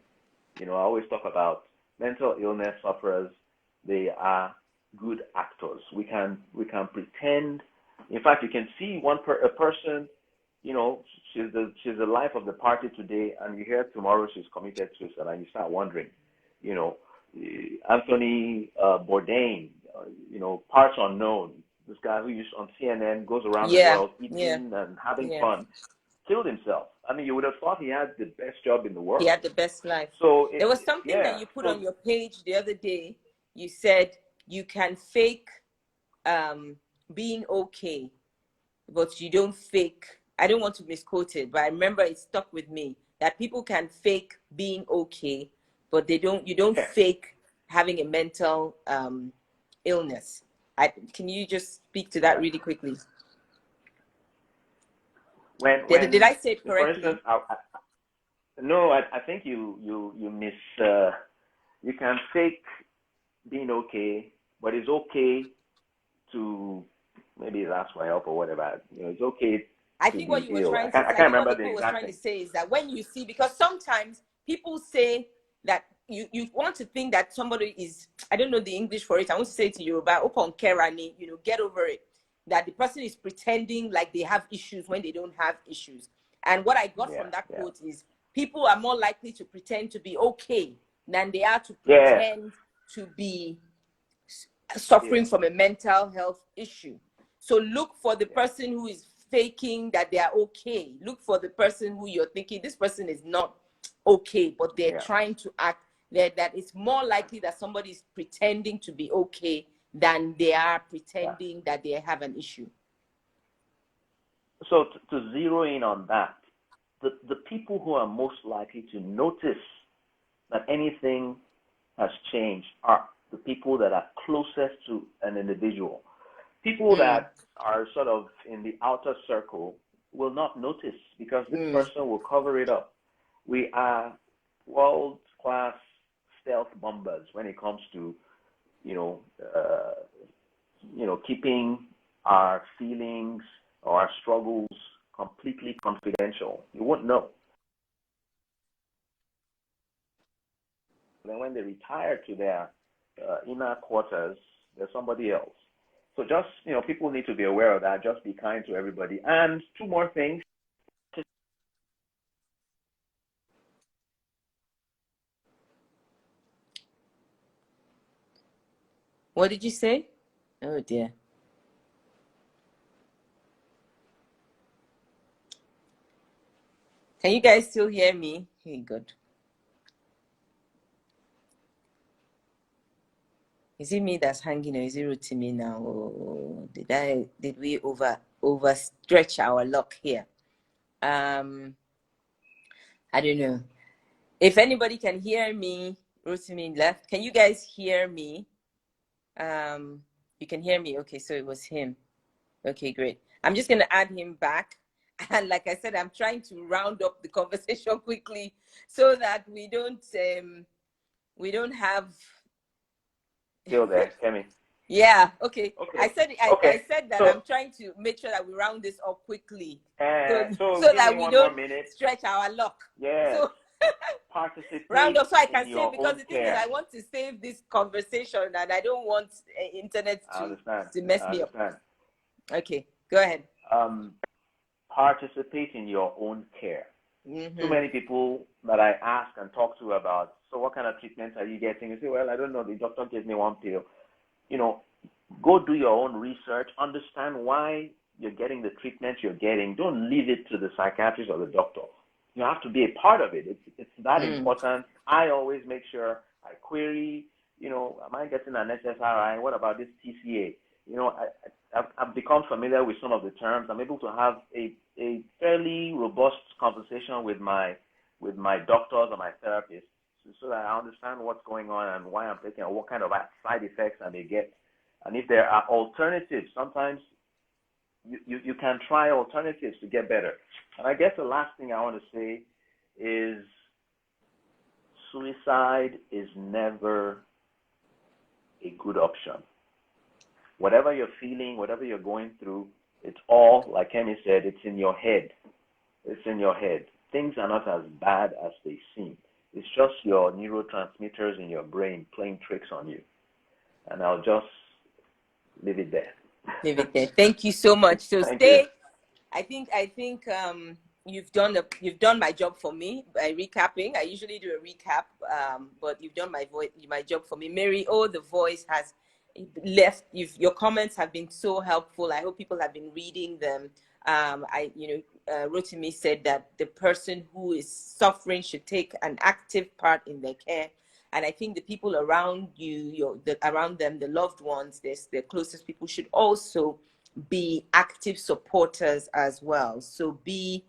I always talk about mental illness sufferers. They are good actors. We can pretend. In fact, you can see a person, she's the life of the party today, and you hear tomorrow she's committed suicide, and you start wondering, Anthony Bourdain, parts unknown. This guy who used on CNN goes around the world eating and having fun, killed himself. I mean, you would have thought he had the best job in the world. He had the best life. So there was something that you put on your page the other day. You said you can fake being okay. but you don't fake. I don't want to misquote it, but I remember it stuck with me that people can fake being okay, but you don't fake having a mental illness. Can you just speak to that really quickly? Did I say it For correctly? instance, no, I think you miss. You can fake being okay, but it's okay to maybe ask for help or whatever. It's okay I to think what be you were ill. trying to say, I I can't think what remember the the quote was exact trying thing. to say is that when you see, because sometimes people say that you want to think that somebody is, I don't know the English for it, I want to say to you about Okon Kerani, get over it. That the person is pretending like they have issues when they don't have issues. And what I got from that quote is people are more likely to pretend to be okay than they are to pretend to be suffering from a mental health issue. So look for the person who is faking that they are okay. Look for the person who you're thinking this person is not okay, but they're trying to act that it's more likely that somebody is pretending to be okay than they are pretending that they have an issue. So to zero in on that, the people who are most likely to notice that anything has changed are the people that are closest to an individual. People that are sort of in the outer circle will not notice because this person will cover it up. We are world-class stealth bombers when it comes to, keeping our feelings or our struggles completely confidential. You won't know. Then when they retire to their inner quarters, there's somebody else. So just, people need to be aware of that. Just be kind to everybody. And two more things. What did you say? Oh dear. Can you guys still hear me? Hey, good. Is it me that's hanging or is it Rotimi now? Or did we overstretch our luck here? I don't know. If anybody can hear me, Rotimi left. Can you guys hear me? You can hear me. Okay, so it was him. Okay, great. I'm just gonna add him back. And like I said, I'm trying to round up the conversation quickly so that we don't have. Still there, Kemi? Yeah, okay. I Okay. said that So, I'm trying to make sure that we round this up quickly. so So give that me we one more don't minute. stretch our luck. Yes. So round Participate up so I can in save, your because own the thing is care. I want to save this conversation and I don't want internet I understand. to mess I me up. understand. Okay, go ahead. Participate in your own care. Too many people that I ask and talk to about, so what kind of treatments are you getting? You say, well, I don't know. The doctor gave me one pill. Go do your own research. Understand why you're getting the treatment you're getting. Don't leave it to the psychiatrist or the doctor. You have to be a part of it. It's that important. I always make sure I query, am I getting an SSRI? What about this TCA? I've become familiar with some of the terms. I'm able to have a fairly robust conversation with my doctors or my therapists so that I understand what's going on and why I'm taking, or what kind of side effects I may get. And if there are alternatives, sometimes you can try alternatives to get better. And I guess the last thing I want to say is suicide is never a good option. Whatever you're feeling, whatever you're going through, it's all, like Kemi said, it's in your head. It's in your head. Things are not as bad as they seem. It's just your neurotransmitters in your brain playing tricks on you. And I'll just leave it there. Leave it there. Thank you so much. So Thank stay. you. I think you've done my job for me by recapping. I usually do a recap, but you've done my job for me. Mary, the voice has left. Your comments have been so helpful. I hope people have been reading them. Rotimi said that the person who is suffering should take an active part in their care. And I think the people around you, around them, the loved ones, the closest people should also be active supporters as well. So be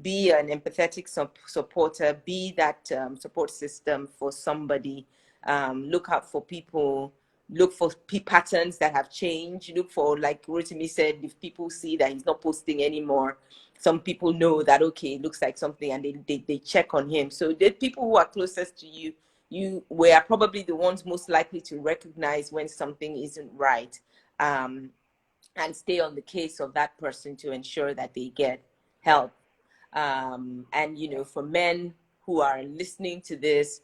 an empathetic supporter, be that support system for somebody. Look out for people, look for patterns that have changed. Look for, like Rotimi said, if people see that he's not posting anymore, some people know that, okay, it looks like something, and they check on him. So the people who are closest to you, you were probably the ones most likely to recognize when something isn't right, and stay on the case of that person to ensure that they get help. And, you know, for men who are listening to this,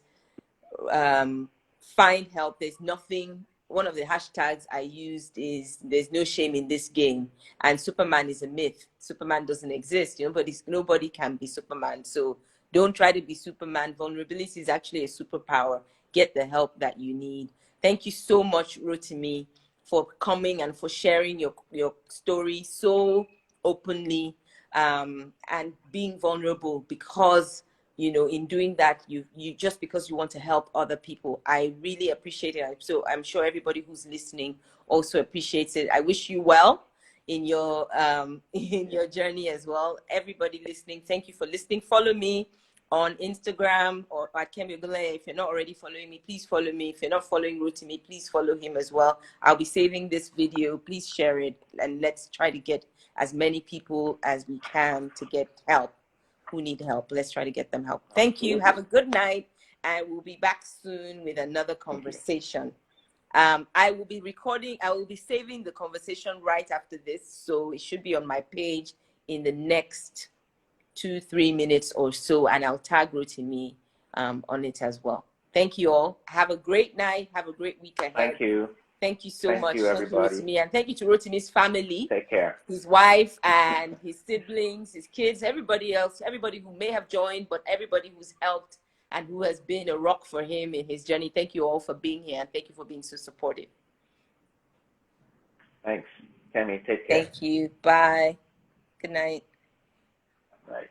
find help. There's nothing. One of the hashtags I used is "there's no shame in this game," and Superman is a myth. Superman doesn't exist. Nobody can be Superman. So don't try to be Superman. Vulnerability is actually a superpower. Get the help that you need. Thank you so much, Rotimi, for coming and for sharing your story so openly, and being vulnerable, because, you know, in doing that, you just because you want to help other people. I really appreciate it. So I'm sure everybody who's listening also appreciates it. I wish you well in your in your journey as well. Everybody listening, thank you for listening. Follow me on Instagram or at Kemi Ogule. If you're not already following me, please follow me. If you're not following Rotimi, please follow him as well. I'll be saving this video. Please share it, and let's try to get as many people as we can to get help, who need help. Let's try to get them help. Thank you. Have a good night, and we'll be back soon with another conversation. I will be saving the conversation right after this, so it should be on my page in the next 2-3 minutes or so, and I'll tag Rotimi on it as well. Thank you all. Have a great night. Have a great week ahead. Thank you. Thank you so Thank much. you, everybody. Thank you, Rotimi, and thank you to Rotimi's family. Take care. His wife and his siblings, his kids, everybody else, everybody who may have joined, but everybody who's helped and who has been a rock for him in his journey. Thank you all for being here, and thank you for being so supportive. Thanks, Kemi. Take care. Thank you. Bye. Good night. Bye.